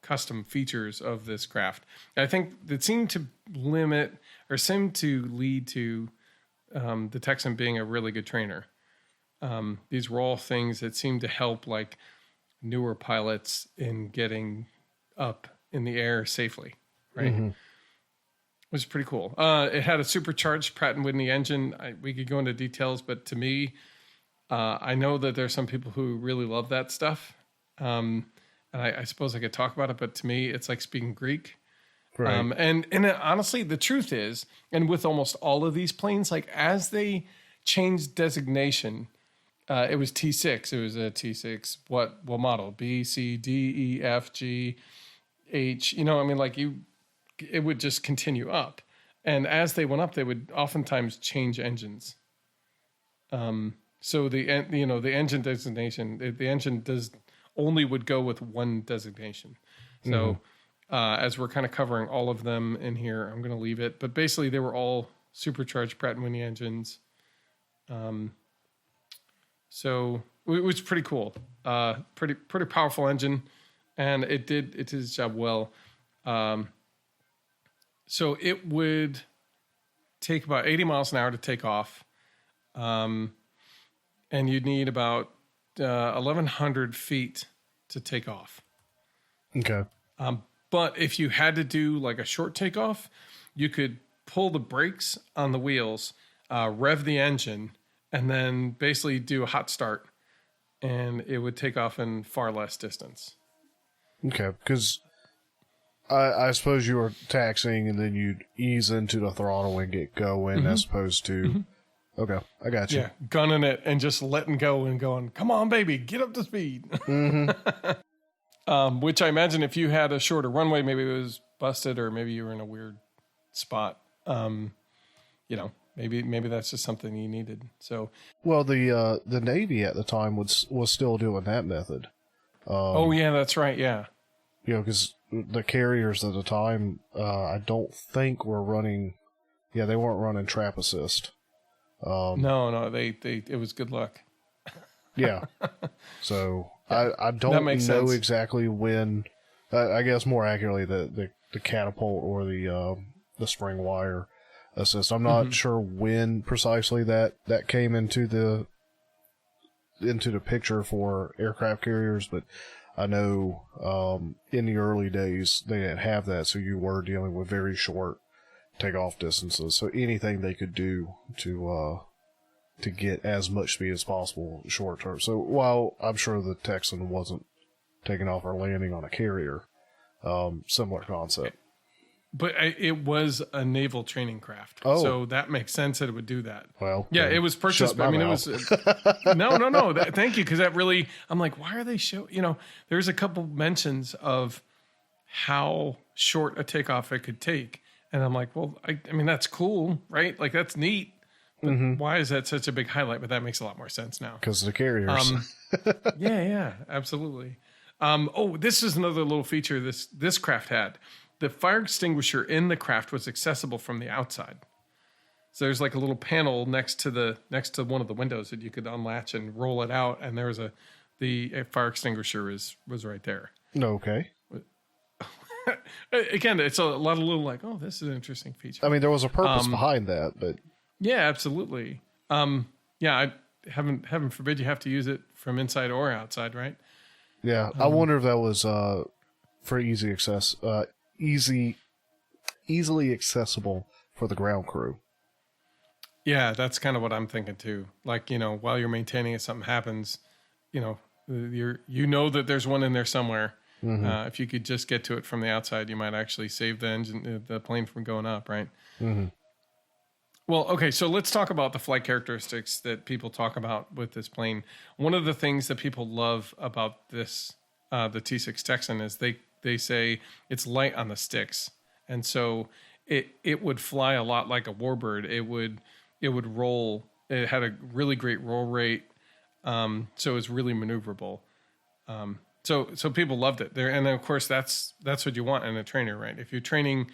custom features of this craft. I think that seemed to limit or seemed to lead to the Texan being a really good trainer. These were all things that seemed to help, like, newer pilots in getting up in the air safely, right? It was pretty cool. It had a supercharged Pratt & Whitney engine. We could go into details, but to me, I know that there's some people who really love that stuff. And I suppose I could talk about it, but to me, it's like speaking Greek. Right. And honestly, the truth is, and with almost all of these planes, like as they changed designation, it was T6. It was a T6. What model? B, C, D, E, F, G, H. You know, I mean, like it would just continue up. And as they went up, they would oftentimes change engines. So the engine designation, the engine would go with one designation. So as we're kind of covering all of them in here, I'm going to leave it. But basically, they were all supercharged Pratt & Whitney engines. So it was pretty cool. Pretty powerful engine, and it did its job well. So it would take about 80 miles an hour to take off. And you'd need about 1,100 feet to take off. Okay. But if you had to do like a short takeoff, you could pull the brakes on the wheels, rev the engine, and then basically do a hot start, and it would take off in far less distance. Okay, because I suppose you were taxiing and then you'd ease into the throttle and get going as opposed to... Okay, I got you. Yeah, gunning it and just letting go and going, come on, baby, get up to speed. Which I imagine if you had a shorter runway, maybe it was busted or maybe you were in a weird spot. Maybe that's just something you needed. So, well, the Navy at the time was still doing that method. yeah, that's right. Yeah. Because the carriers at the time, I don't think were running. Yeah, they weren't running trap assist. No, it was good luck. Yeah. So I don't know sense. exactly when. I guess more accurately the catapult or the spring wire assist. I'm not sure when precisely that came into the picture for aircraft carriers, but I know in the early days they didn't have that, so you were dealing with very short takeoff distances. So anything they could do to get as much speed as possible short term. So while I'm sure the Texan wasn't taking off or landing on a carrier, similar concept. But it was a naval training craft. Oh. So that makes sense that it would do that. Well, yeah, it was purchased. I mean, it was, no. Thank you. Cause that really, I'm like, why are they there's a couple mentions of how short a takeoff it could take. And I'm like, well, I mean, that's cool, right? Like that's neat. But why is that such a big highlight? But that makes a lot more sense now. Because of the carriers. Yeah, absolutely. This is another little feature this craft had. The fire extinguisher in the craft was accessible from the outside. So there's like a little panel next to one of the windows that you could unlatch and roll it out, and there was a the fire extinguisher was right there. Okay. Again, it's a lot of little like, oh, this is an interesting feature. I mean, there was a purpose behind that, but yeah, absolutely. I heaven forbid you have to use it from inside or outside, right? yeah, I wonder if that was for easily accessible for the ground crew. Yeah, that's kind of what I'm thinking too. Like, while you're maintaining it, something happens, that there's one in there somewhere. Mm-hmm. If you could just get to it from the outside, you might actually save the plane from going up, right? Mm-hmm. Well, okay, so let's talk about the flight characteristics that people talk about with this plane. One of the things that people love about this, the T6 Texan, is they say it's light on the sticks, and so it would fly a lot like a warbird. It would roll. It had a really great roll rate, so it's really maneuverable. So people loved it there, and of course that's what you want in a trainer, right? If you're training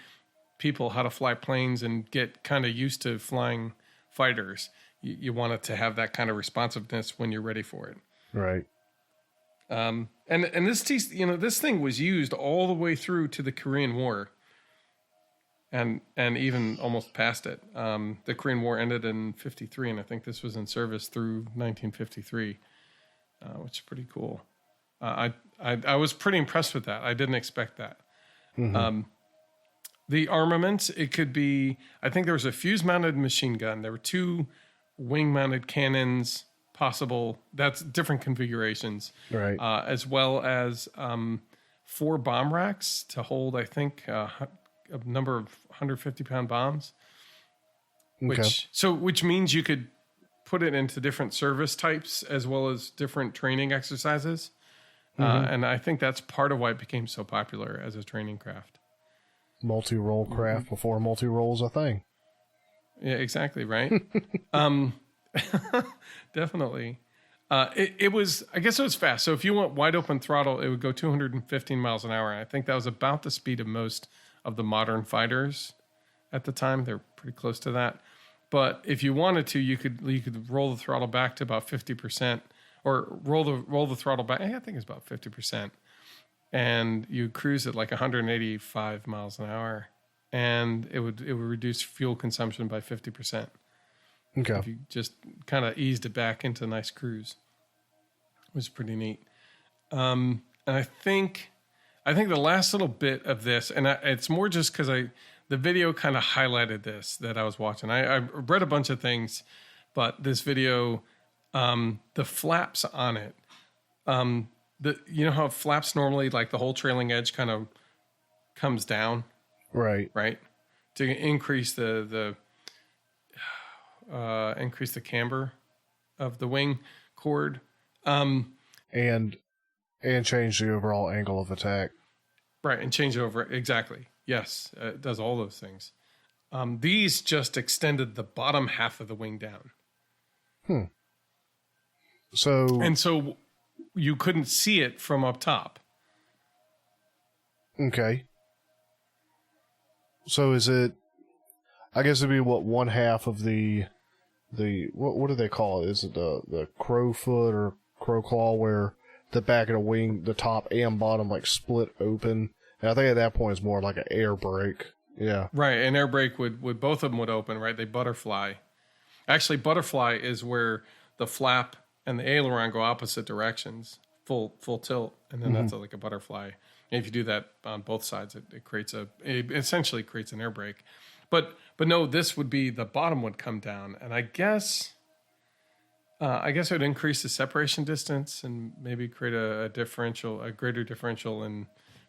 people how to fly planes and get kind of used to flying fighters, you want it to have that kind of responsiveness when you're ready for it, right? And this thing was used all the way through to the Korean War, and even almost past it. The Korean War ended in 1953, and I think this was in service through 1953, which is pretty cool. I was pretty impressed with that. I didn't expect that. Mm-hmm. The armaments, it could be, I think there was a fuse-mounted machine gun. There were 2 wing-mounted cannons possible. That's different configurations. Right. As well as 4 bomb racks to hold, I think, a number of 150-pound bombs. Okay. Which means you could put it into different service types as well as different training exercises. Mm-hmm. And I think that's part of why it became so popular as a training craft. Multi-role craft before multi-role is a thing. Yeah, exactly, right? Definitely. It was fast. So if you want wide open throttle, it would go 215 miles an hour. And I think that was about the speed of most of the modern fighters at the time. They're pretty close to that. But if you wanted to, you could roll the throttle back to about 50%. Or roll the throttle back. I think it's about 50%, and you cruise at like 185 miles an hour, and it would reduce fuel consumption by 50%. Okay. If you just kind of eased it back into a nice cruise, it was pretty neat. And I think the last little bit of this, and it's more just because the video kind of highlighted this that I was watching. I read a bunch of things, but this video. The flaps on it, how flaps normally, like the whole trailing edge kind of comes down, right, to increase the camber of the wing chord, and change the overall angle of attack, right, and change it over exactly. Yes, it does all those things. These just extended the bottom half of the wing down. So you couldn't see it from up top. Okay. So is it? I guess it'd be one half of the what do they call it? Is it the crow foot or crow claw, where the back of the wing, the top and bottom, like split open? And I think at that point it's more like an air brake. Yeah. Right, an air brake would both of them would open. Right, they butterfly. Actually, butterfly is where the flap and the aileron go opposite directions, full tilt, and then that's like a butterfly. And if you do that on both sides, it essentially creates an air brake. But no, this would be the bottom would come down, and I guess it would increase the separation distance and maybe create a greater differential in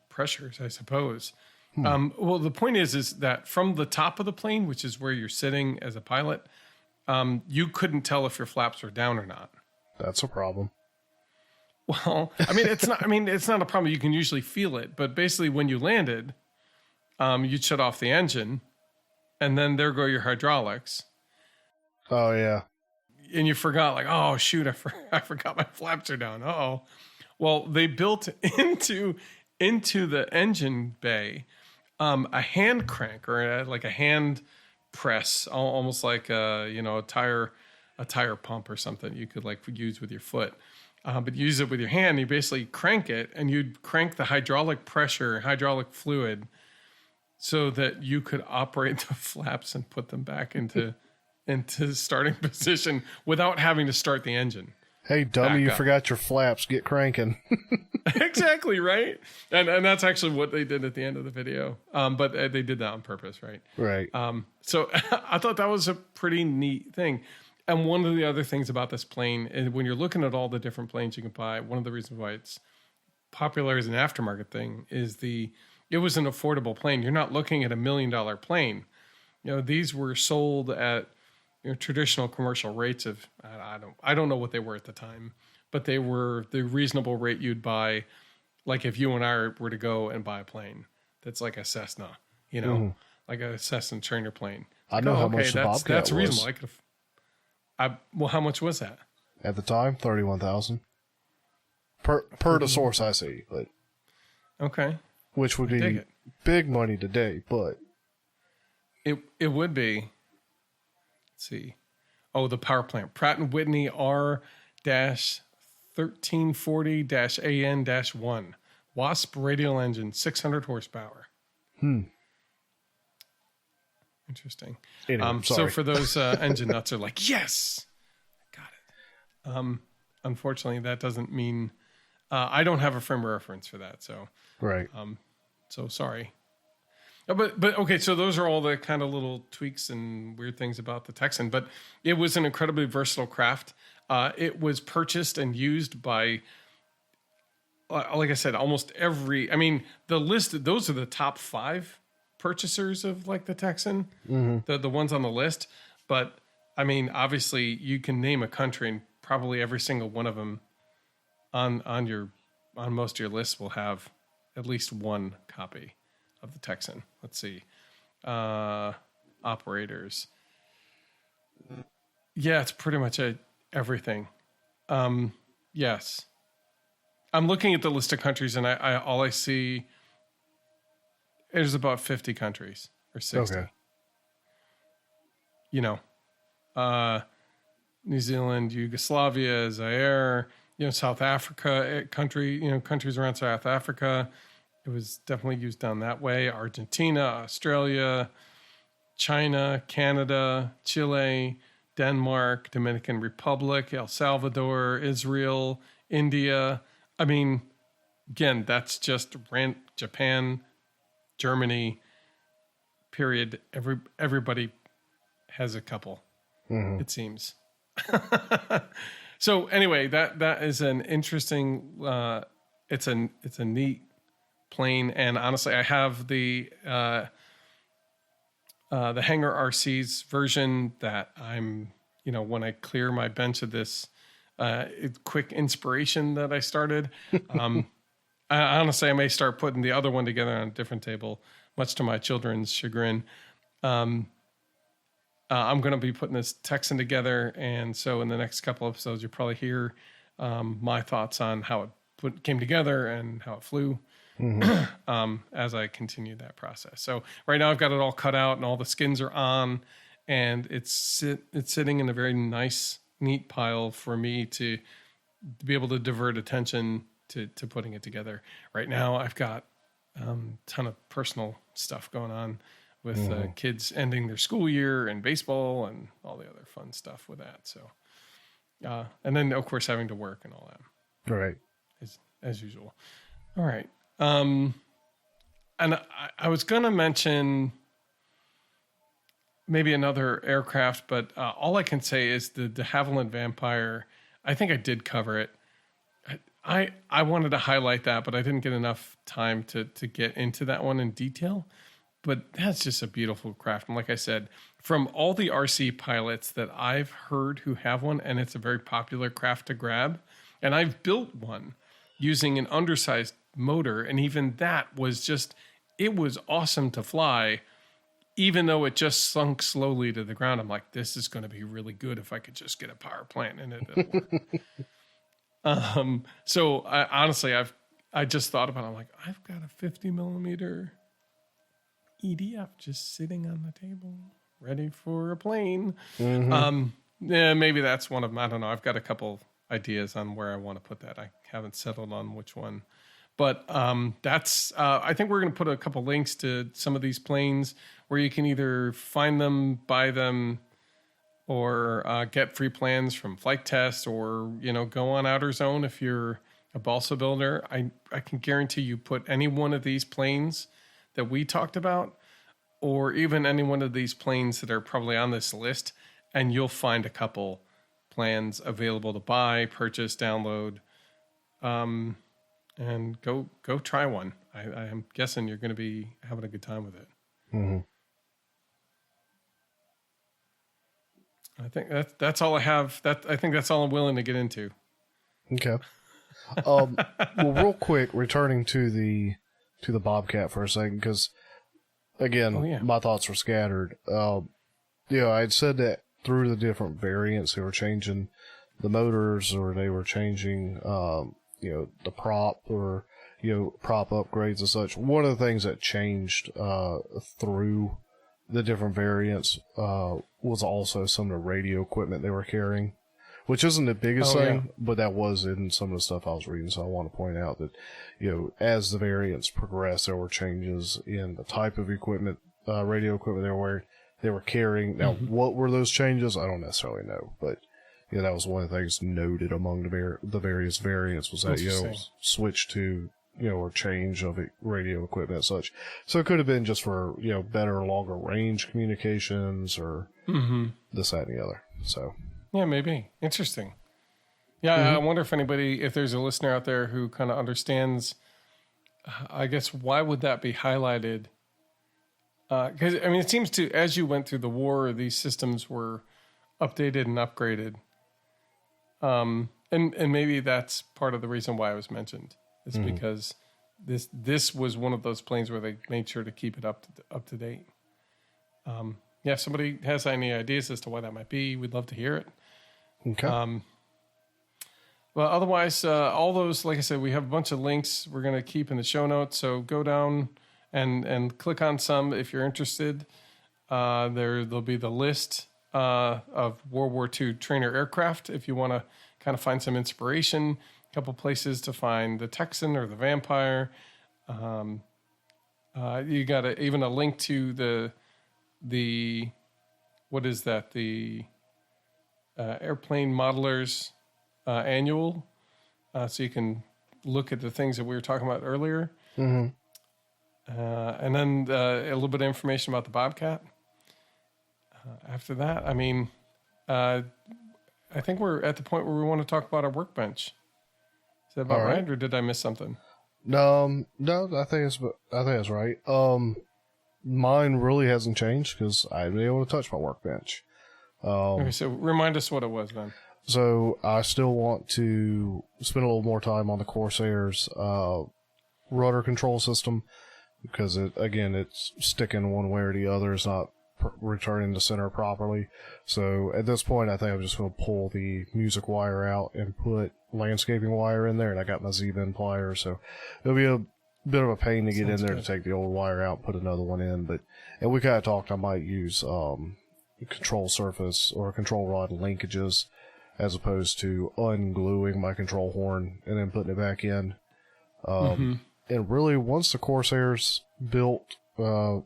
pressures, I suppose. Well, the point is that from the top of the plane, which is where you're sitting as a pilot, you couldn't tell if your flaps were down or not. That's a problem. Well, it's not a problem. You can usually feel it, but basically when you landed, you'd shut off the engine, and then there go your hydraulics. Oh yeah. And you forgot, like, oh shoot, I forgot my flaps are down. Uh-oh. Well, they built into the engine bay a hand crank, or like a hand press, almost like a tire pump or something you could like use with your foot. but you use it with your hand. You basically crank it, and you'd crank the hydraulic pressure, hydraulic fluid, so that you could operate the flaps and put them back into starting position without having to start the engine. Hey, dummy, you forgot your flaps. Get cranking. Exactly, right? And that's actually what they did at the end of the video. But they did that on purpose, right? Right. So I thought that was a pretty neat thing. And one of the other things about this plane, and when you're looking at all the different planes you can buy, one of the reasons why it's popular as an aftermarket thing is it was an affordable plane. You're not looking at $1 million plane. These were sold at traditional commercial rates of, I don't know what they were at the time, but they were the reasonable rate you'd buy, like if you and I were to go and buy a plane that's like a Cessna, like a Cessna trainer plane. I know how much the Bobcat that's was. Reasonable. Well, how much was that at the time? 31,000 per the source I see, but okay, which would be big money today, but it would be. See. Oh, the power plant. Pratt & Whitney R-1340-AN-1. Wasp radial engine, 600 horsepower. Interesting. Anyway, so for those engine nuts are like, yes, got it. Unfortunately, that doesn't mean I don't have a frame of reference for that. So right. So sorry. But okay, so those are all the kind of little tweaks and weird things about the Texan. But it was an incredibly versatile craft. It was purchased and used by, like I said, almost every. I mean, the list. Those are the top 5 purchasers of like the Texan, the ones on the list. But I mean, obviously, you can name a country, and probably every single one of them on most of your lists will have at least one copy of the Texan. Let's see. Operators. Yeah, it's pretty much everything. Yes. I'm looking at the list of countries, and I all I see is about 50 countries or 60. Okay. New Zealand, Yugoslavia, Zaire, South Africa, countries around South Africa. It was definitely used down that way. Argentina, Australia, China, Canada, Chile, Denmark, Dominican Republic, El Salvador, Israel, India. I mean, again, that's just Japan, Germany, period. Everybody has a couple, it seems. So anyway, that is an interesting, it's a neat plane. And honestly, I have the Hangar RC's version that I'm, when I clear my bench of this quick inspiration that I started, honestly, I may start putting the other one together on a different table, much to my children's chagrin. I'm going to be putting this Texan together. And so in the next couple episodes, you'll probably hear my thoughts on how it came together and how it flew. As I continue that process. So right now I've got it all cut out and all the skins are on, and it's sitting in a very nice, neat pile for me to be able to divert attention to putting it together. Right now I've got a ton of personal stuff going on with kids ending their school year and baseball and all the other fun stuff with that. So, and then of course having to work and all that. Right. As usual. All right. And I was going to mention maybe another aircraft, but all I can say is the de Havilland Vampire. I think I did cover it. I wanted to highlight that, but I didn't get enough time to get into that one in detail. But that's just a beautiful craft. And like I said, from all the RC pilots that I've heard who have one, and it's a very popular craft to grab, and I've built one using an undersized motor, and even that was it was awesome to fly, even though it just sunk slowly to the ground. I'm like, this is going to be really good if I could just get a power plant in it. It'll work. So honestly, I just thought about it. I'm like, I've got a 50 millimeter EDF just sitting on the table, ready for a plane. Yeah, maybe that's one of them. I don't know. I've got a couple ideas on where I want to put that. I haven't settled on which one. But that's, I think we're going to put a couple links to some of these planes where you can either find them, buy them, or get free plans from Flight Test, or, go on Outer Zone if you're a balsa builder. I can guarantee you put any one of these planes that we talked about, or even any one of these planes that are probably on this list, and you'll find a couple plans available to buy, purchase, download. And go try one. I am guessing you're going to be having a good time with it. Mm-hmm. I think that's all I have. I think that's all I'm willing to get into. Okay. Well, real quick, returning to the Bobcat for a second, because again, my thoughts were scattered. I'd said that through the different variants, they were changing the motors, or they were changing the prop, or, prop upgrades and such. One of the things that changed through the different variants was also some of the radio equipment they were carrying, which isn't the biggest thing, but that was in some of the stuff I was reading. So I want to point out that, as the variants progressed, there were changes in the type of equipment, radio equipment they were carrying. Now, what were those changes? I don't necessarily know, but that was one of the things noted among the various variants, was that, switch to, or change of radio equipment and such. So it could have been just for, better, longer range communications, or this, that, and the other. So. Yeah, maybe. Interesting. Yeah, I wonder if there's a listener out there who kind of understands, I guess, why would that be highlighted? Because, it seems as you went through the war, these systems were updated and upgraded. And maybe that's part of the reason why it was mentioned. Is because this was one of those planes where they made sure to keep it up to date. If somebody has any ideas as to why that might be, we'd love to hear it. Okay. Well, otherwise, all those, like I said, we have a bunch of links we're going to keep in the show notes. So go down and click on some if you're interested. There'll be the list of World War II trainer aircraft if you want to kind of find some inspiration. A couple places to find the Texan or the Vampire. You got even a link to the what is that? The Airplane Modelers Annual. So you can look at the things that we were talking about earlier. And then a little bit of information about the Bobcat. After that, I think we're at the point where we want to talk about our Workbench. Is that about right, or did I miss something? No, I think it's right. Mine really hasn't changed because I haven't been able to touch my Workbench. Okay, so remind us what it was then. So I still want to spend a little more time on the Corsair's rudder control system, because it's sticking one way or the other. It's not returning to center properly. So at this point, I think I'm just going to pull the music wire out and put landscaping wire in there, and I got my Z-bend pliers, so it'll be a bit of a pain to get in there to take the old wire out and put another one in. And we kind of talked, I might use control surface or control rod linkages as opposed to ungluing my control horn and then putting it back in. And really, once the Corsair's built,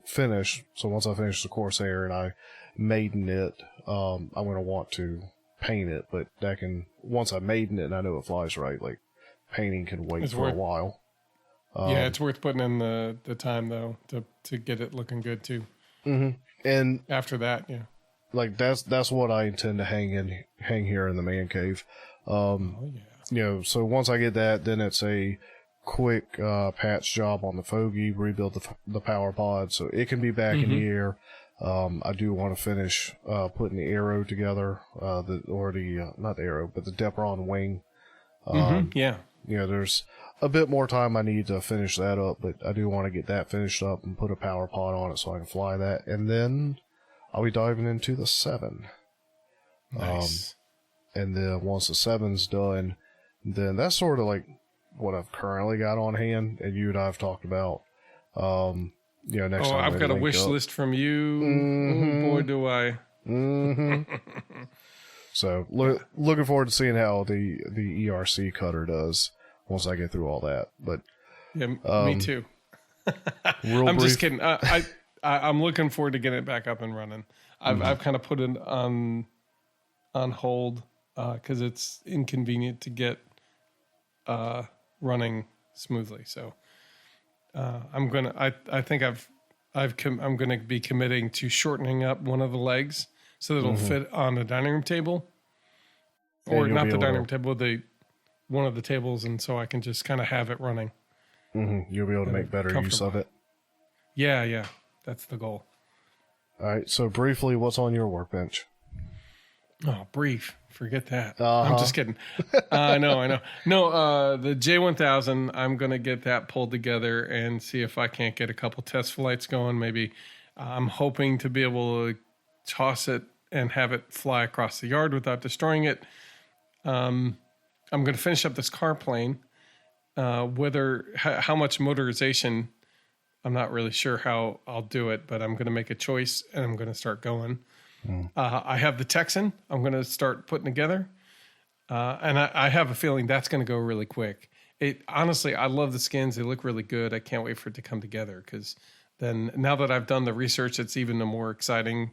finished, so once I finish the Corsair and I maiden it, I'm going to want to paint it, but once I maiden it and I know it flies right, like, painting can wait a while. It's worth putting in the time, though, to get it looking good, too. And after that, like, that's what I intend to hang here in the man cave. So once I get that, then it's a quick patch job on the Fogey, rebuild the power pod so it can be back in the air. I do want to finish putting the arrow together, not the arrow, but the Depron wing. There's a bit more time I need to finish that up, but I do want to get that finished up and put a power pod on it so I can fly that. And then I'll be diving into the 7. Nice. And then once the 7's done, then that's sort of like what I've currently got on hand, and you and I have talked about. Next time I've got a wish list from you. Oh, boy, do I. So looking forward to seeing how the ERC cutter does once I get through all that. But yeah, me too. I'm just kidding. I'm looking forward to getting it back up and running. I've kind of put it on hold because it's inconvenient to get running smoothly. So I'm gonna be committing to shortening up one of the legs so that it'll fit on the dining room table, or not the dining room table, one of the tables, and so I can just kind of have it running. You'll be able to make better use of it. Yeah, that's the goal. All right. So briefly, what's on your workbench? Oh, brief. Forget that. I'm just kidding. I know. No, the J1000, I'm going to get that pulled together and see if I can't get a couple test flights going. Maybe I'm hoping to be able to toss it and have it fly across the yard without destroying it. I'm going to finish up this car plane. How much motorization, I'm not really sure how I'll do it, but I'm going to make a choice and I'm going to start going. I have the Texan I'm going to start putting together. And I have a feeling that's going to go really quick. Honestly, I love the skins. They look really good. I can't wait for it to come together because then now that I've done the research, it's even a more exciting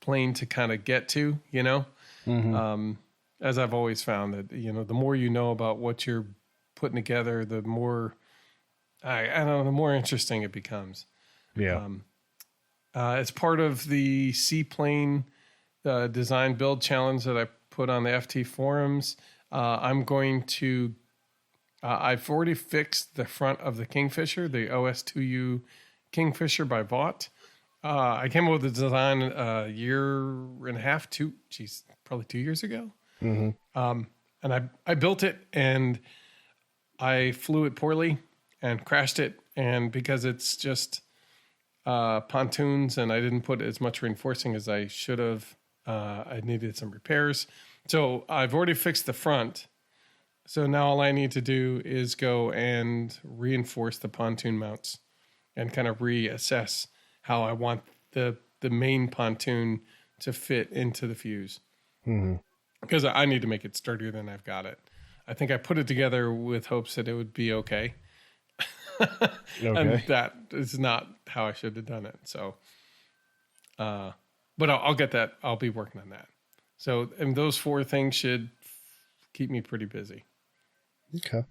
plane to kind of get to, as I've always found that, the more you know about what you're putting together, the more, I don't know, the more interesting it becomes. Yeah. As part of the seaplane design build challenge that I put on the FT forums, I'm going to, I've already fixed the front of the Kingfisher, the OS2U Kingfisher by Vought. I came up with the design a year and a half, probably 2 years ago. And I built it and I flew it poorly and crashed it. And because it's just pontoons and I didn't put as much reinforcing as I should have, I needed some repairs. So I've already fixed the front. So now all I need to do is go and reinforce the pontoon mounts and kind of reassess how I want the main pontoon to fit into the fuse. Because I need to make it sturdier than I've got it. I think I put it together with hopes that it would be okay. And that is not how I should have done it. So, but I'll get that. I'll be working on that. So, and those 4 things should keep me pretty busy. Okay.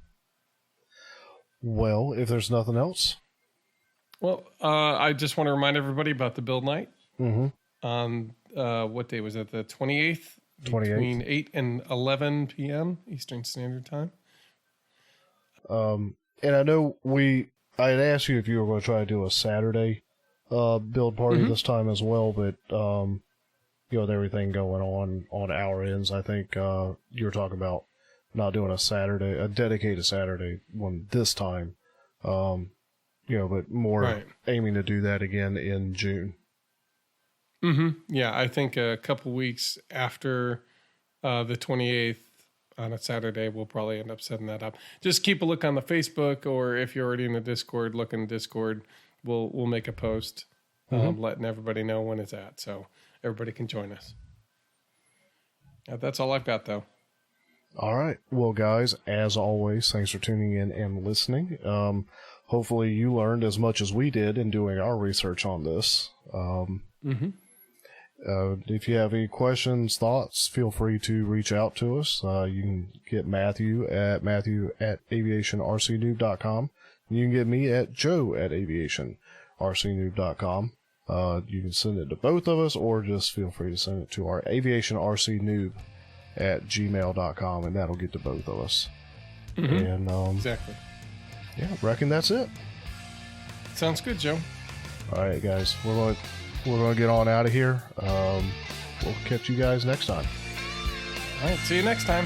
Well, if there's nothing else. Well, I just want to remind everybody about the build night. On what day was it? The 28th? 28th. Between 8 and 11 p.m. Eastern Standard Time. And I know I had asked you if you were going to try to do a Saturday build party this time as well, but with everything going on our ends, I think you were talking about not doing a dedicated Saturday one this time, but more aiming to do that again in June. Yeah, I think a couple weeks after the 28th on a Saturday, we'll probably end up setting that up. Just keep a look on the Facebook, or if you're already in the Discord, look in the Discord. We'll make a post letting everybody know when it's at, so everybody can join us. That's all I've got, though. All right. Well, guys, as always, thanks for tuning in and listening. Hopefully you learned as much as we did in doing our research on this. If you have any questions, thoughts, feel free to reach out to us. You can get Matthew at aviationrcnoob.com. You can get me at joe@aviationrcnoob.com. You can send it to both of us, or just feel free to send it to our aviationrcnoob@gmail.com, and that'll get to both of us. And exactly. Yeah, reckon that's it. Sounds good, Joe. All right, guys, we're going to get on out of here. We'll catch you guys next time. All right, see you next time.